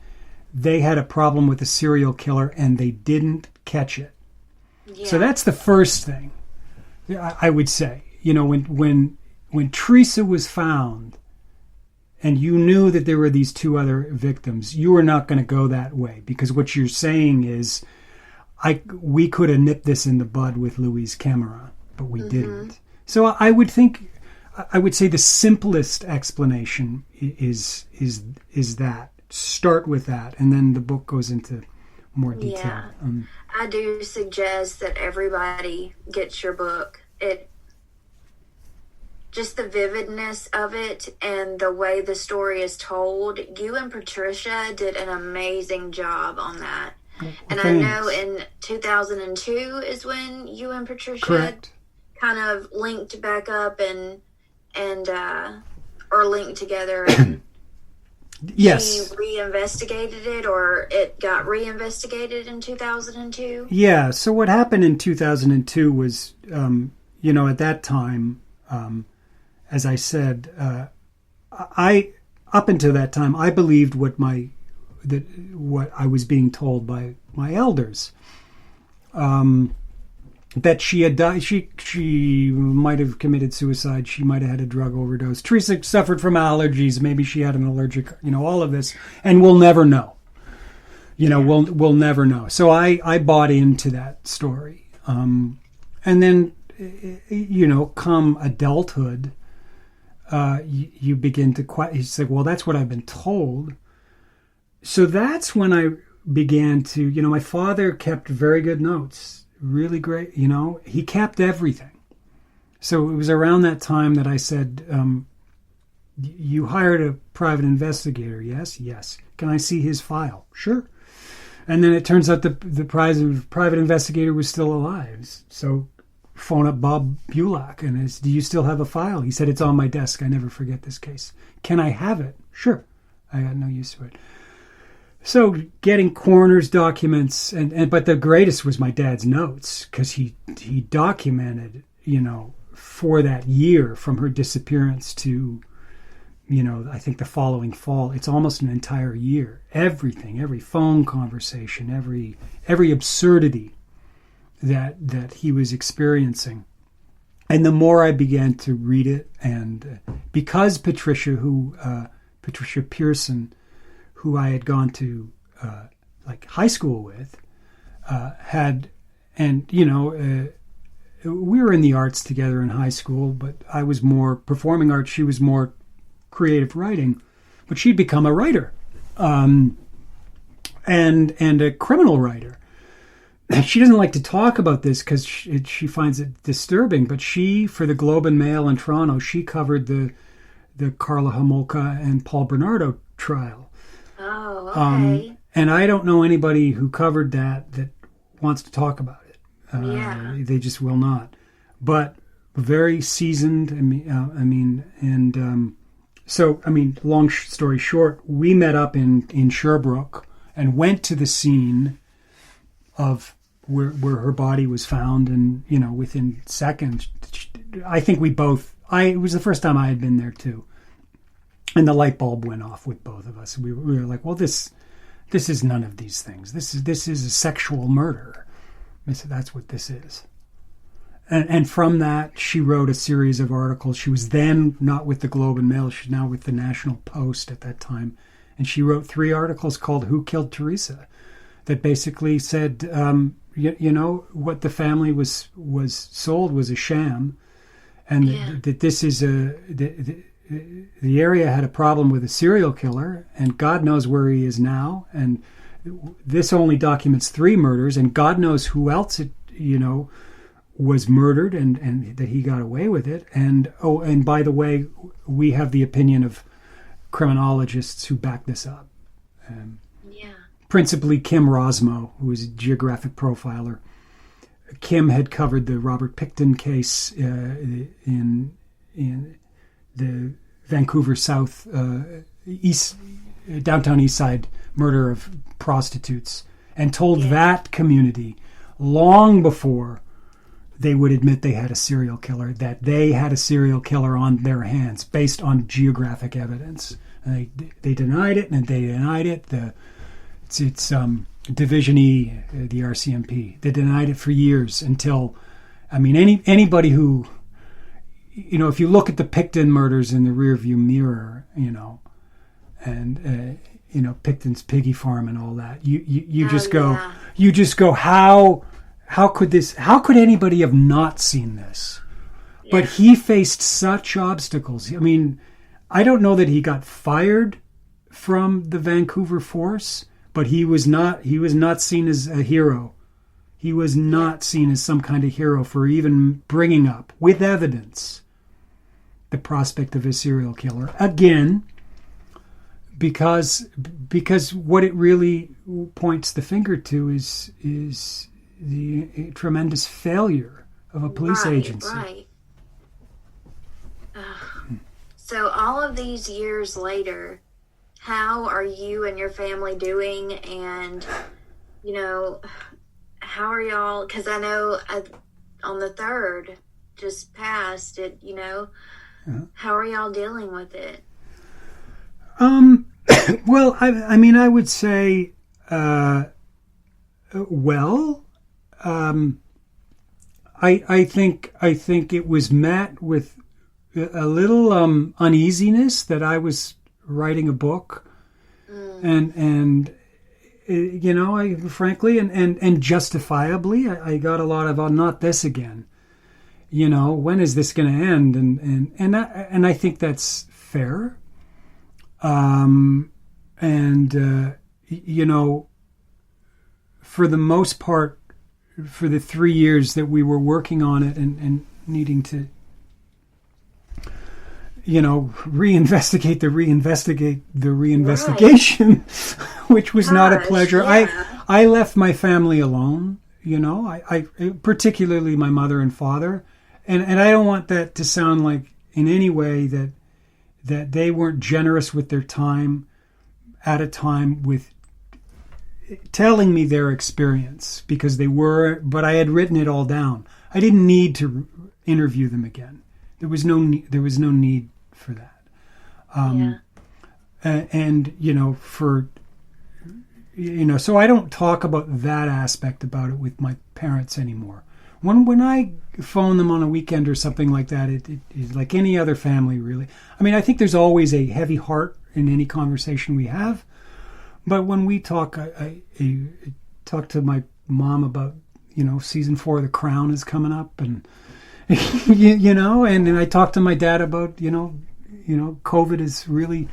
Speaker 4: they had a problem with a serial killer and they didn't catch it. Yeah. So that's the first thing I would say. When Theresa was found, and you knew that there were these two other victims, you were not going to go that way, because what you're saying is, we could have nipped this in the bud with Louise Camera, but we didn't. So I would say the simplest explanation is that. Start with that, and then the book goes into more detail.
Speaker 3: Yeah. I do suggest that everybody gets your book. Just the vividness of it and the way the story is told. You and Patricia did an amazing job on that. Well, and thanks. I know in 2002 is when you and Patricia kind of linked back up and or linked together. And
Speaker 4: yes.
Speaker 3: She reinvestigated it, or it got reinvestigated in 2002?
Speaker 4: Yeah, so what happened in 2002 was, at that time, as I said, up until that time, I believed what I was being told by my elders. That she had died. She might have committed suicide. She might have had a drug overdose. Theresa suffered from allergies. Maybe she had an allergic. All of this, and we'll never know. We'll never know. So I bought into that story, and then come adulthood, you begin to question. You say, well, that's what I've been told. So that's when I began to. My father kept very good notes. Really great, he kept everything. So it was around that time that I said, you hired a private investigator, yes? Yes. Can I see his file? Sure. And then it turns out the private investigator was still alive. So phone up Bob Bulak and do you still have a file? He said, it's on my desk. I never forget this case. Can I have it? Sure. I got no use for it. So getting coroner's documents, but the greatest was my dad's notes, because he documented, for that year from her disappearance to, I think the following fall. It's almost an entire year. Everything, every phone conversation, every absurdity that he was experiencing. And the more I began to read it, and because Patricia Pearson, who I had gone to high school with, we were in the arts together in high school, but I was more performing arts. She was more creative writing, but she'd become a writer, and a criminal writer. She doesn't like to talk about this because she finds it disturbing, but for the Globe and Mail in Toronto, she covered the Carla Homolka and Paul Bernardo trial.
Speaker 3: Oh, okay.
Speaker 4: And I don't know anybody who covered that wants to talk about it. They just will not. But very seasoned. Long story short, we met up in Sherbrooke and went to the scene of where her body was found, and within seconds, I think it was the first time I had been there too. And the light bulb went off with both of us. We were like, well, this is none of these things. This is a sexual murder. I said, that's what this is. And from that, she wrote a series of articles. She was then not with the Globe and Mail. She's now with the National Post at that time. And she wrote 3 articles called Who Killed Theresa, that basically said, what the family was sold was a sham. And that this is the area had a problem with a serial killer, and God knows where he is now. And this only documents 3 murders, and God knows who else was murdered, and that he got away with it. And by the way, we have the opinion of criminologists who back this up. Principally Kim Rosmo, who is a geographic profiler. Kim had covered the Robert Pickton case in the Vancouver South downtown East Side murder of prostitutes, and told that community long before they would admit they had a serial killer, that they had a serial killer on their hands based on geographic evidence. And they denied it, and they denied it. It's Division E, the RCMP. They denied it for years until, I mean, anybody who, if you look at the Picton murders in the rearview mirror, and Picton's piggy farm and all that, you just go, how could anybody have not seen this? Yeah. But he faced such obstacles. I mean, I don't know that he got fired from the Vancouver force, but he was not seen as a hero. He was not seen as some kind of hero for even bringing up, with evidence, the prospect of a serial killer. Again, because what it really points the finger to is the tremendous failure of a police agency.
Speaker 3: Right. So all of these years later, how are you and your family doing? And, how are y'all? Because I know on the 3rd, just passed it, how are y'all dealing with it?
Speaker 4: Well, I would say, I think it was met with a little uneasiness that I was writing a book, and I frankly and justifiably I got a lot of not this again. When is this going to end? And I think that's fair. For the most part, for the 3 years that we were working on it and needing to, reinvestigate the reinvestigation, right. Which was not a pleasure. Yeah. I left my family alone, I particularly my mother and father. And I don't want that to sound like in any way that they weren't generous with their time at a time with telling me their experience, because they were, but I had written it all down. I didn't need to interview them again. There was no need for that. So I don't talk about that aspect about it with my parents anymore. When I phone them on a weekend or something like that, it is like any other family, really. I mean, I think there's always a heavy heart in any conversation we have. But when we talk, I talk to my mom about, season 4 of The Crown is coming up, and and I talk to my dad about, COVID has really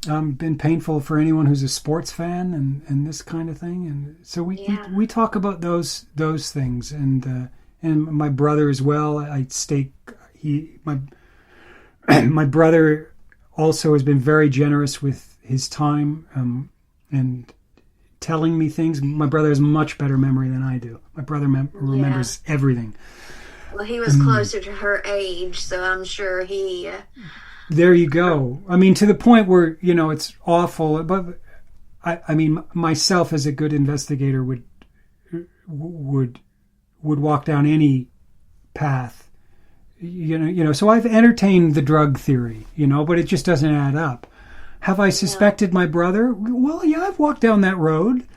Speaker 4: been painful for anyone who's a sports fan and this kind of thing, and so we talk about those things, and my brother as well. My brother also has been very generous with his time. And telling me things. My brother has much better memory than I do. My brother remembers everything.
Speaker 3: Well, he was closer to her age, so I'm sure he...
Speaker 4: There you go. I mean, to the point where, it's awful. But, myself as a good investigator would walk down any path. So I've entertained the drug theory, but it just doesn't add up. Have I suspected my brother? Well, yeah, I've walked down that road,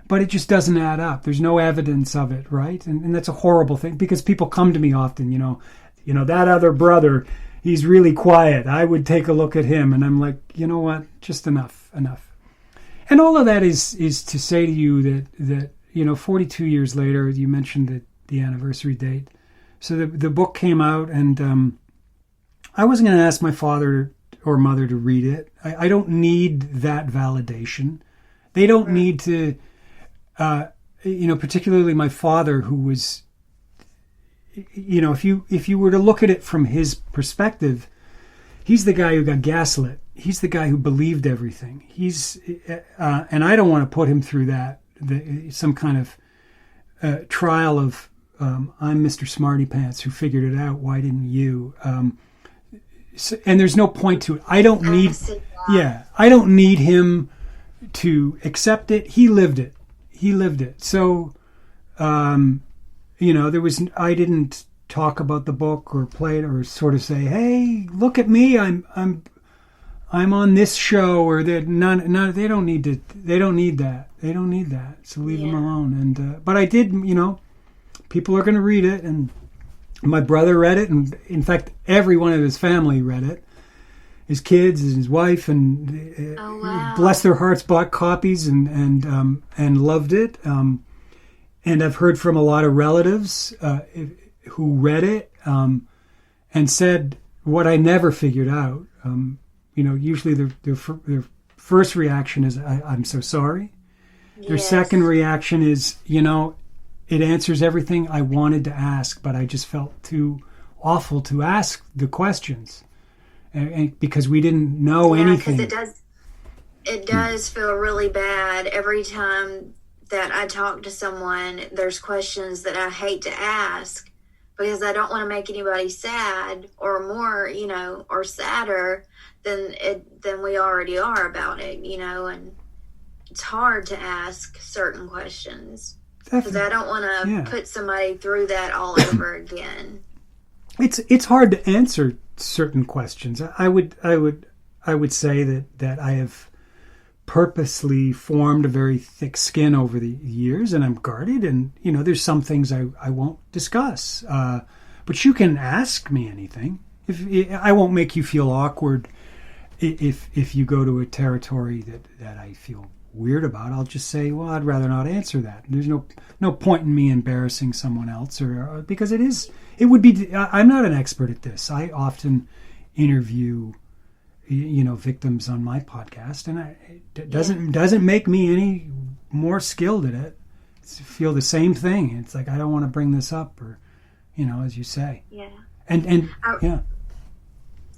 Speaker 4: but it just doesn't add up. There's no evidence of it, right? And that's a horrible thing, because people come to me often, that other brother, he's really quiet. I would take a look at him, and I'm like, you know what? Just enough. And all of that is to say to you that 42 years later, you mentioned the anniversary date. So the book came out, and I wasn't going to ask my father or mother to read it. I don't need that validation. They don't need to, particularly my father, who was, if you were to look at it from his perspective, he's the guy who got gaslit. He's the guy who believed everything. And I don't want to put him through that, some kind of trial of, I'm Mr. Smarty Pants who figured it out. Why didn't you? And there's no point to it. I don't need him to accept it. He lived it. So, I didn't talk about the book or play it or sort of say, "Hey, look at me! I'm on this show," or they don't need to. They don't need that. They don't need that. So leave them alone. And but I did. People are going to read it, and my brother read it, and in fact, everyone of his family read it. His kids and his wife, and bless their hearts, bought copies and loved it. And I've heard from a lot of relatives who read it and said what I never figured out. Usually their first reaction is, I'm so sorry. Yes. Their second reaction is, it answers everything I wanted to ask, but I just felt too awful to ask the questions. And because we didn't know anything.
Speaker 3: It does feel really bad every time that I talk to someone. There's questions that I hate to ask because I don't want to make anybody sad or more, or sadder than we already are about it, and it's hard to ask certain questions because I don't want to put somebody through that all over again.
Speaker 4: It's hard to answer certain questions. I would say that I have purposely formed a very thick skin over the years, and I'm guarded. And there's some things I won't discuss. But you can ask me anything. If I won't make you feel awkward, if you go to a territory that I feel weird about, I'll just say, well, I'd rather not answer that. There's no point in me embarrassing someone else, or because it would be. I'm not an expert at this. I often interview, victims on my podcast, and it doesn't make me any more skilled at it. I feel the same thing. It's like I don't want to bring this up, or as you say.
Speaker 3: Yeah.
Speaker 4: And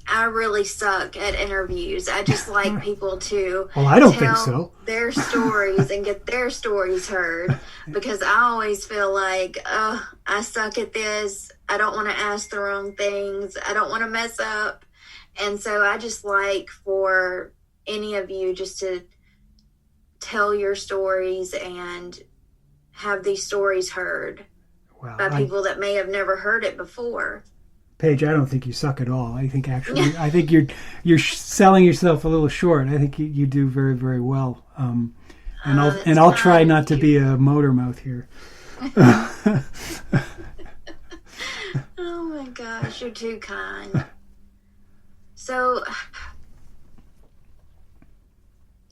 Speaker 3: I really suck at interviews. I just like people to
Speaker 4: I don't think so.
Speaker 3: Their stories and get their stories heard, because I always feel like, I suck at this. I don't want to ask the wrong things. I don't want to mess up. And so I just like for any of you just to tell your stories and have these stories heard by people that may have never heard it before.
Speaker 4: Paige, I don't think you suck at all. I think you're selling yourself a little short. I think you do very, very well. I'll try not to be a motor mouth here.
Speaker 3: Oh my gosh, you're too kind. So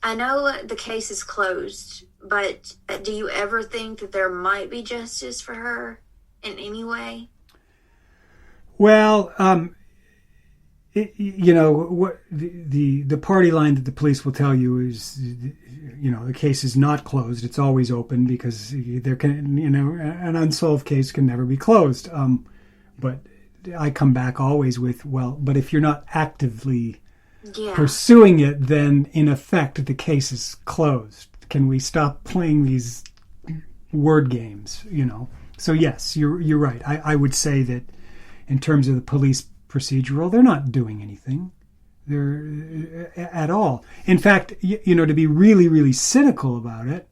Speaker 3: I know the case is closed, but do you ever think that there might be justice for her in any way?
Speaker 4: Well, what the party line that the police will tell you is, the case is not closed. It's always open because there can, an unsolved case can never be closed. But I come back always with, but if you're not actively pursuing it, then in effect the case is closed. Can we stop playing these word games? So yes, you're right. I would say that. In terms of the police procedural, they're not doing anything. They're at all. In fact, to be really, really cynical about it,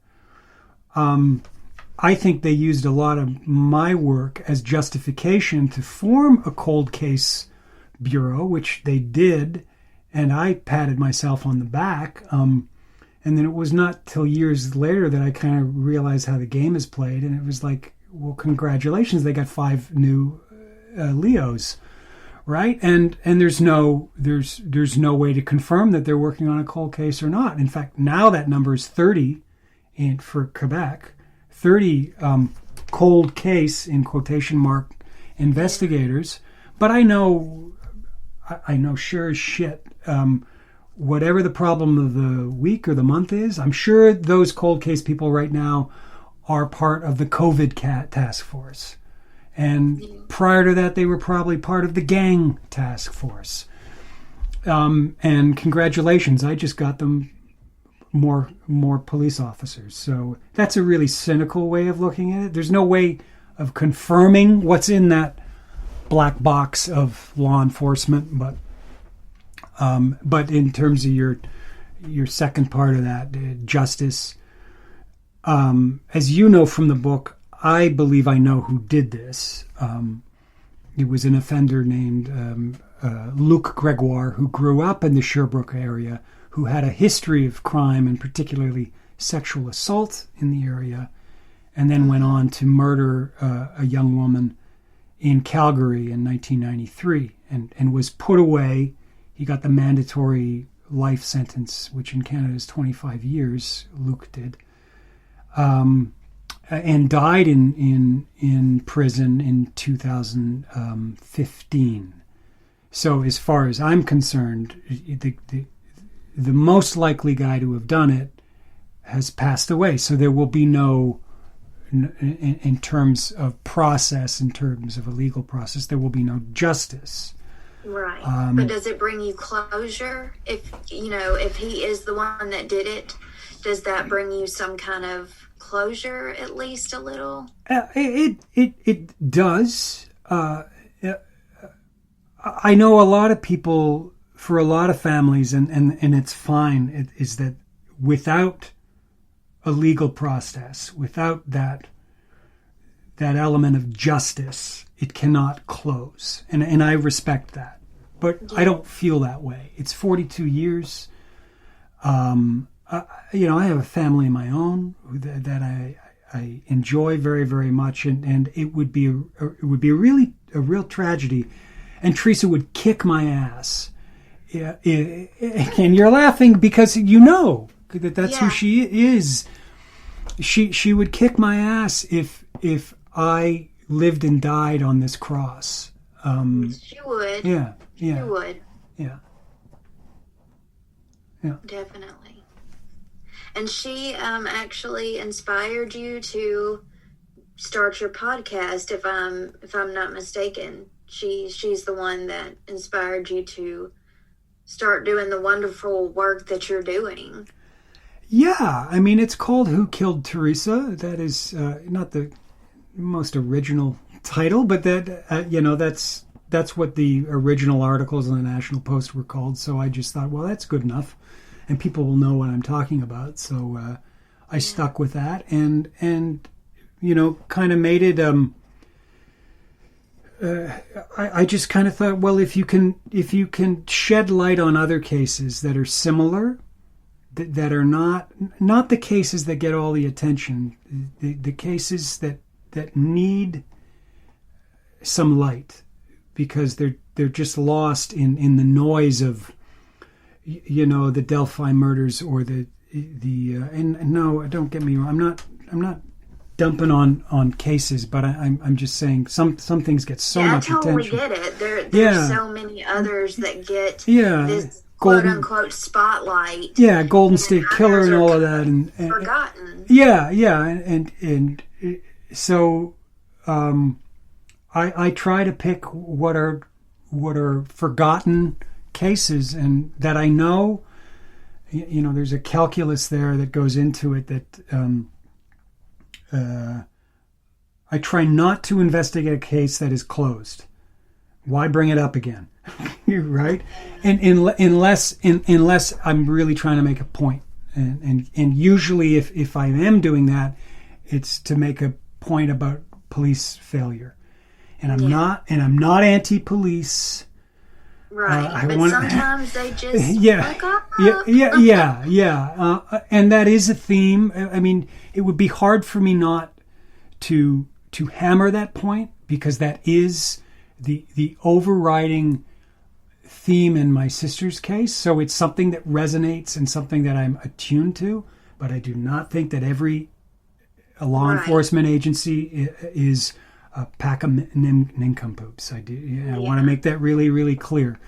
Speaker 4: I think they used a lot of my work as justification to form a cold case bureau, which they did, and I patted myself on the back. And then it was not till years later that I kind of realized how the game is played, and it was like, well, congratulations, they got 5 new Leos, right? And there's no way to confirm that they're working on a cold case or not. In fact, now that number is 30 for Quebec, 30 cold case in quotation mark investigators. But I know sure as shit, whatever the problem of the week or the month is, I'm sure those cold case people right now are part of the COVID task force. And prior to that, they were probably part of the gang task force. And congratulations, I just got them more police officers. So that's a really cynical way of looking at it. There's no way of confirming what's in that black box of law enforcement. But in terms of your second part of that, justice, as you know from the book, I believe I know who did this. It was an offender named Luc Gregoire, who grew up in the Sherbrooke area, who had a history of crime and particularly sexual assault in the area, and then went on to murder a young woman in Calgary in 1993 and was put away. He got the mandatory life sentence, which in Canada is 25 years, Luc did, and died in prison in 2015. So as far as I'm concerned, the most likely guy to have done it has passed away. So there will be no, in terms of process, in terms of a legal process, there will be no justice.
Speaker 3: Right. But does it bring you closure? If he is the one that did it, does that bring you some kind of closure, at least a little? It
Speaker 4: does. I know a lot of people, for a lot of families, and it's fine, is that without a legal process, without that element of justice, it cannot close. And I respect that. But yeah. I don't feel that way. It's 42 years. I have a family of my own that I enjoy very, very much, and it would be a real tragedy. And Theresa would kick my ass. Yeah, and you're laughing because you know that's who she is. She would kick my ass if I lived and died on this cross.
Speaker 3: She would.
Speaker 4: Yeah.
Speaker 3: She would.
Speaker 4: Yeah.
Speaker 3: Definitely. And she actually inspired you to start your podcast, if I'm not mistaken. She's the one that inspired you to start doing the wonderful work that you're doing.
Speaker 4: Yeah, I mean, it's called Who Killed Theresa. That is not the most original title, but that's what the original articles in the National Post were called. So I just thought, well, that's good enough, and people will know what I'm talking about. So I stuck with that, and kind of made it. I just kind of thought, well, if you can shed light on other cases that are similar, that are not the cases that get all the attention, the cases that need some light, because they're just lost in the noise of the Delphi murders or the and no, don't get me wrong, I'm not dumping on cases, but I'm just saying some things get so much attention. I totally
Speaker 3: get it. There's so many others that get this quote unquote spotlight.
Speaker 4: Yeah, Golden State Killer and all of that, and
Speaker 3: forgotten.
Speaker 4: Yeah, and so I try to pick what are forgotten cases, and that I know. There's a calculus there that goes into it that. I try not to investigate a case that is closed. Why bring it up again? Right? And unless I'm really trying to make a point. And usually if I am doing that, it's to make a point about police failure. And I'm not anti-police.
Speaker 3: Right, but sometimes they just fuck up.
Speaker 4: Yeah. And that is a theme. I mean, it would be hard for me not to hammer that point, because that is the overriding theme in my sister's case. So it's something that resonates and something that I'm attuned to. But I do not think that every law enforcement agency is a pack of nincompoops. I want to make that really, really clear.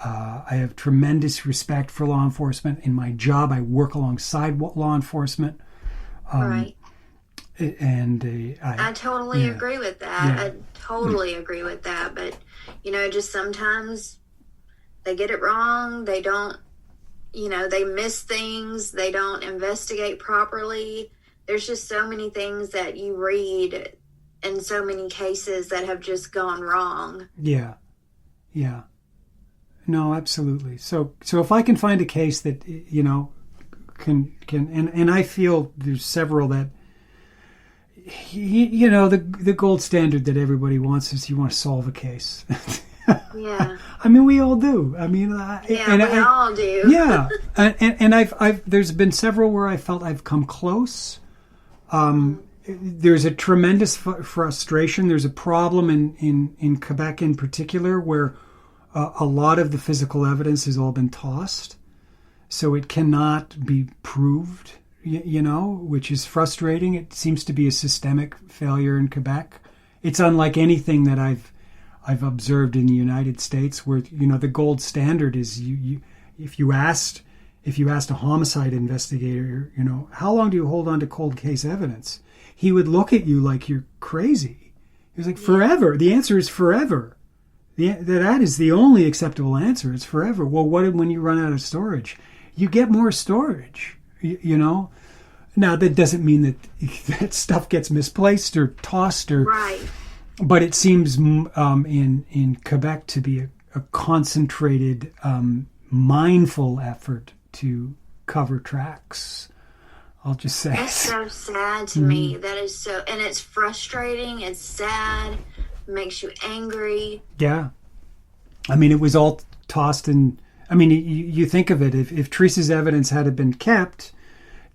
Speaker 4: I have tremendous respect for law enforcement. In my job, I work alongside law enforcement. And
Speaker 3: I totally agree with that. I totally agree with that. But, just sometimes they get it wrong. They don't, they miss things. They don't investigate properly. There's just so many things that you read in so many cases that have just gone wrong.
Speaker 4: Yeah. No, absolutely. So if I can find a case that, can and I feel there's several that, the gold standard that everybody wants is you want to solve a case.
Speaker 3: Yeah.
Speaker 4: I mean, we all do. I mean,
Speaker 3: we all do.
Speaker 4: Yeah, and I've there's been several where I felt I've come close. There's a tremendous frustration. There's a problem in Quebec in particular where a lot of the physical evidence has all been tossed, so it cannot be proved. Which is frustrating. It seems to be a systemic failure in Quebec. It's unlike anything that I've observed in the United States, where the gold standard is if you asked a homicide investigator, how long do you hold on to cold case evidence, he would look at you like you're crazy. He was like, forever. The answer is forever. That is the only acceptable answer. It's forever. Well, what when you run out of storage? You get more storage. Now that doesn't mean that stuff gets misplaced or tossed or
Speaker 3: right.
Speaker 4: But it seems in Quebec to be a concentrated, mindful effort to cover tracks. I'll just say
Speaker 3: that's so sad to me. That is so, and it's frustrating. It's sad. It makes you angry.
Speaker 4: Yeah, I mean, it was all tossed in. I mean, you think of it. If Theresa's evidence had been kept,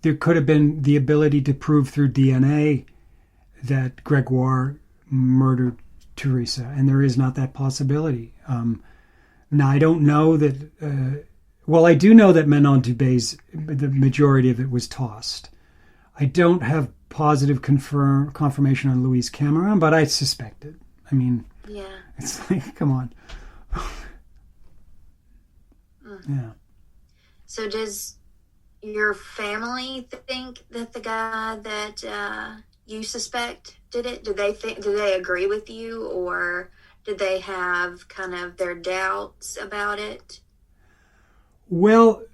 Speaker 4: there could have been the ability to prove through DNA that Gregoire murdered Theresa, and there is not that possibility. Now, I don't know that... I do know that Manon Dubé's, the majority of it was tossed. I don't have positive confirmation on Louise Cameron, but I suspect it. I mean, it's like, come on. Yeah. So
Speaker 3: does your family think that the guy that you suspect did it? Do they agree with you, or did they have kind of their doubts about it?
Speaker 4: Well,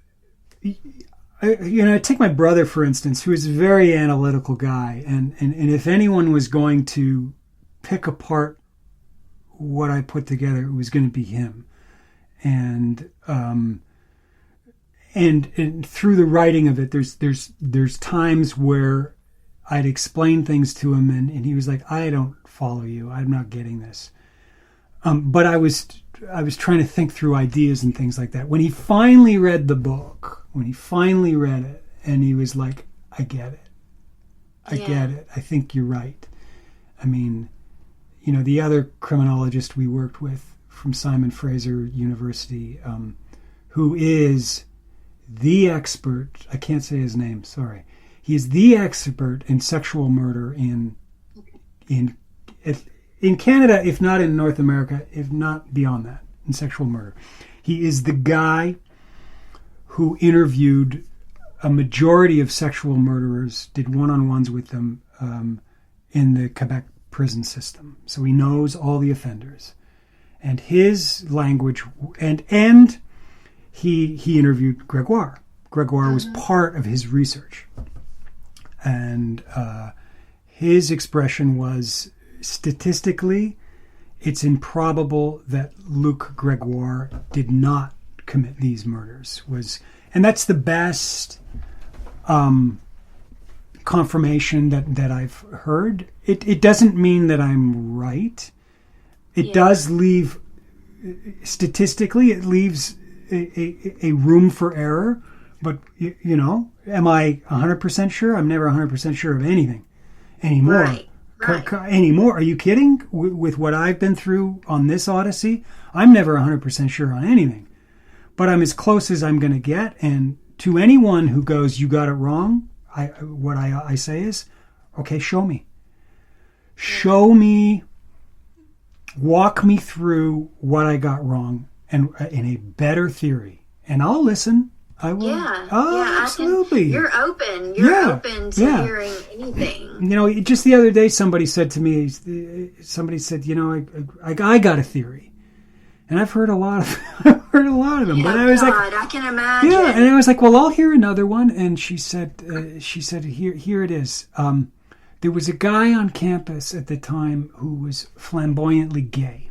Speaker 4: I take my brother, for instance, who is a very analytical guy, and if anyone was going to pick apart what I put together, it was going to be him. And through the writing of it, there's times where I'd explain things to him, and he was like, "I don't follow you. I'm not getting this." But I was trying to think through ideas and things like that. When he finally read the book, and he was like, "I get it. I get it. I think you're right." I mean, the other criminologist we worked with from Simon Fraser University, who is the expert, I can't say his name, sorry. He is the expert in sexual murder in Canada, if not in North America, if not beyond that, in sexual murder. He is the guy who interviewed a majority of sexual murderers, did one-on-ones with them in the Quebec prison system. So he knows all the offenders. And his language, and he interviewed Gregoire. Gregoire was part of his research. And his expression was, statistically, it's improbable that Luc Gregoire did not commit these murders. And that's the best confirmation that I've heard. It doesn't mean that I'm right. It does leave, statistically, it leaves a room for error. But, am I 100% sure? I'm never 100% sure of anything anymore.
Speaker 3: Right.
Speaker 4: Anymore. Are you kidding? With what I've been through on this Odyssey, I'm never 100% sure on anything. But I'm as close as I'm going to get. And to anyone who goes, "You got it wrong," what I say is, okay, show me. Show me, walk me through what I got wrong and in a better theory. And I'll listen. I will. Absolutely.
Speaker 3: You're open. You're open to hearing anything.
Speaker 4: Just the other day, somebody said to me, I got a theory, and I've heard a lot of, them. But I was like,
Speaker 3: I can imagine.
Speaker 4: Yeah, and I was like, well, I'll hear another one. And she said, here it is. There was a guy on campus at the time who was flamboyantly gay,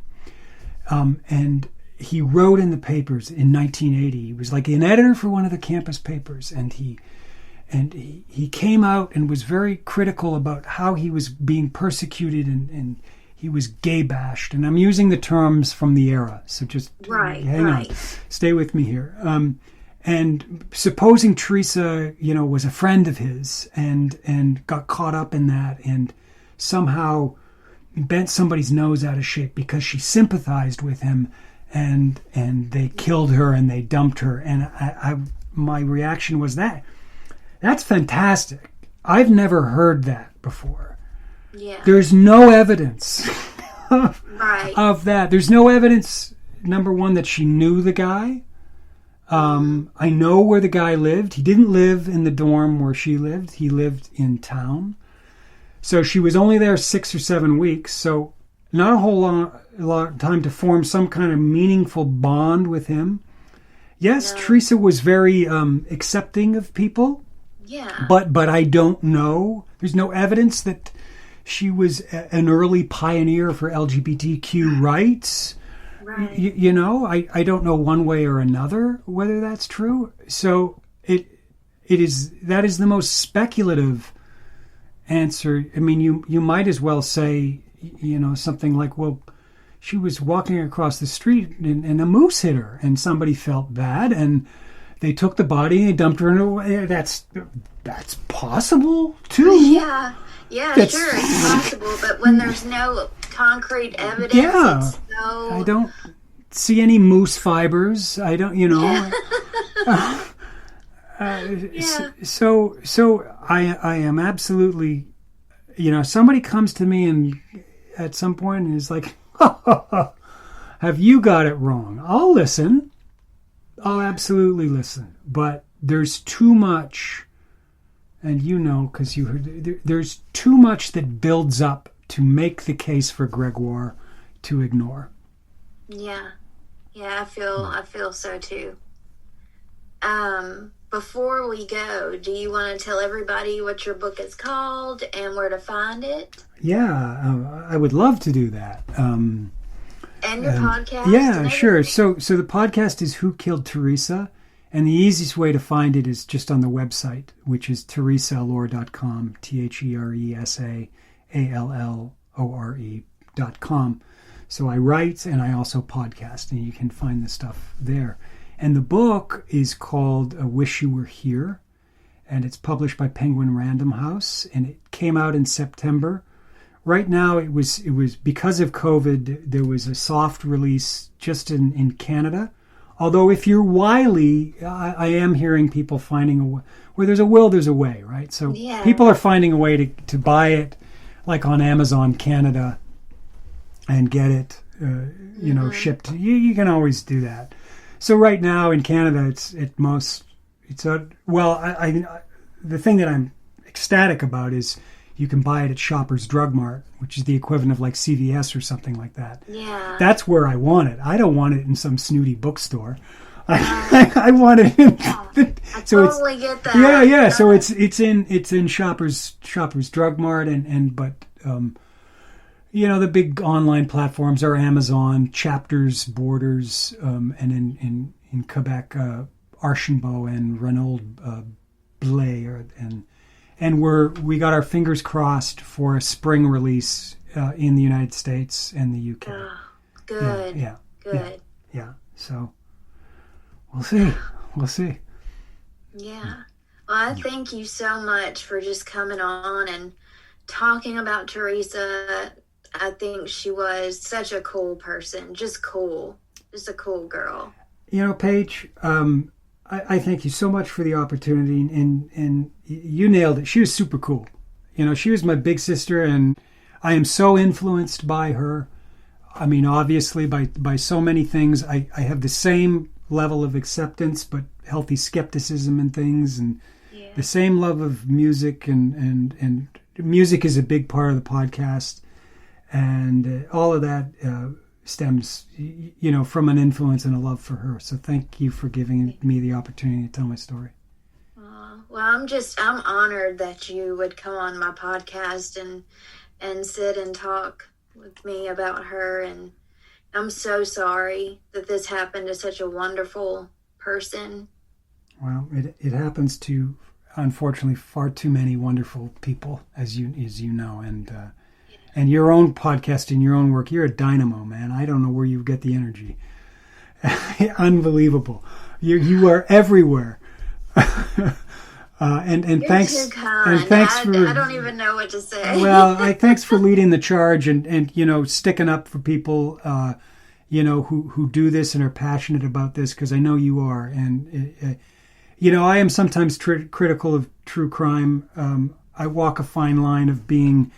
Speaker 4: and he wrote in the papers in 1980. He was like an editor for one of the campus papers, and And he came out and was very critical about how he was being persecuted and he was gay bashed. And I'm using the terms from the era, so just hang on. Stay with me here. And supposing Theresa, was a friend of his and got caught up in that and somehow bent somebody's nose out of shape because she sympathized with him, and they killed her and they dumped her. And my reaction was that's fantastic. I've never heard that before.
Speaker 3: Yeah.
Speaker 4: There's no evidence of that. There's no evidence, number one, that she knew the guy. I know where the guy lived. He didn't live in the dorm where she lived. He lived in town. So she was only there 6 or 7 weeks. So not a whole lot of time to form some kind of meaningful bond with him. Yes, no. Theresa was very accepting of people.
Speaker 3: Yeah.
Speaker 4: But I don't know. There's no evidence that she was an early pioneer for LGBTQ rights.
Speaker 3: Right.
Speaker 4: I don't know one way or another whether that's true. So that is the most speculative answer. I mean, you might as well say, something like, well, she was walking across the street and a moose hit her and somebody felt bad and they took the body and they dumped her in a way. That's possible too.
Speaker 3: Yeah, sure, it's possible. But when there's no concrete evidence, it's so...
Speaker 4: I don't see any moose fibers. I don't, So I am absolutely, somebody comes to me and at some point and is like, have you got it wrong? I'll listen. I'll absolutely listen. But there's too much, and because you heard, there's too much that builds up to make the case for Gregoire to ignore.
Speaker 3: Yeah, I feel so too. Before we go, do you want to tell everybody what your book is called and where to find it?
Speaker 4: Yeah, I would love to do that.
Speaker 3: And your podcast?
Speaker 4: Yeah, sure. So the podcast is Who Killed Theresa? And the easiest way to find it is just on the website, which is theresaallore.com, TheresaAllore.com. So I write and I also podcast, and you can find the stuff there. And the book is called I Wish You Were Here, and it's published by Penguin Random House, and it came out in September. Right now, it was because of COVID, there was a soft release just in Canada. Although if you're wily, I am hearing people finding a way. Where there's a will, there's a way, right? So people are finding a way to buy it, like on Amazon Canada, and get it, shipped. You can always do that. So right now in Canada, the thing that I'm ecstatic about is you can buy it at Shoppers Drug Mart, which is the equivalent of like CVS or something like that.
Speaker 3: Yeah.
Speaker 4: That's where I want it. I don't want it in some snooty bookstore. I want it in...
Speaker 3: I totally get that.
Speaker 4: Yeah. So it's in Shoppers Drug Mart but the big online platforms are Amazon, Chapters, Borders, and in Quebec, Archambault and Renaud Blay, and we got our fingers crossed for a spring release in the United States and the UK.
Speaker 3: Oh, good.
Speaker 4: Yeah.
Speaker 3: Good.
Speaker 4: Yeah. So we'll see.
Speaker 3: Yeah. Well, I thank you so much for just coming on and talking about Theresa. I think she was such a cool person. Just cool. Just a cool girl.
Speaker 4: Paige, I thank you so much for the opportunity, and you nailed it. She was super cool. She was my big sister, and I am so influenced by her. I mean, obviously, by so many things. I have the same level of acceptance, but healthy skepticism and things, and the same love of music, and music is a big part of the podcast, and all of that stems, from an influence and a love for her. So thank you for giving me the opportunity to tell my story.
Speaker 3: Well, I'm honored that you would come on my podcast and sit and talk with me about her. And I'm so sorry that this happened to such a wonderful person.
Speaker 4: Well, it happens to unfortunately far too many wonderful people, as you know, and your own podcast and your own work. You're a dynamo, man. I don't know where you get the energy. Unbelievable. You are everywhere. And
Speaker 3: You're
Speaker 4: thanks
Speaker 3: too kind.
Speaker 4: and thanks for
Speaker 3: I don't even know what to say.
Speaker 4: well, thanks for leading the charge and sticking up for people who do this and are passionate about this, because I know you are. And I am sometimes critical of true crime. I walk a fine line of being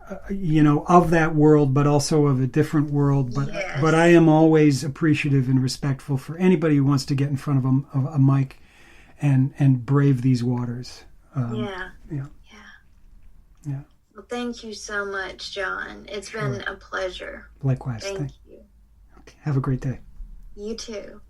Speaker 4: of that world, but also of a different world. But I am always appreciative and respectful for anybody who wants to get in front of a mic and brave these waters.
Speaker 3: Yeah. Well, thank you so much, John. It's been a pleasure.
Speaker 4: Likewise.
Speaker 3: Thank you.
Speaker 4: Okay. Have a great day.
Speaker 3: You too.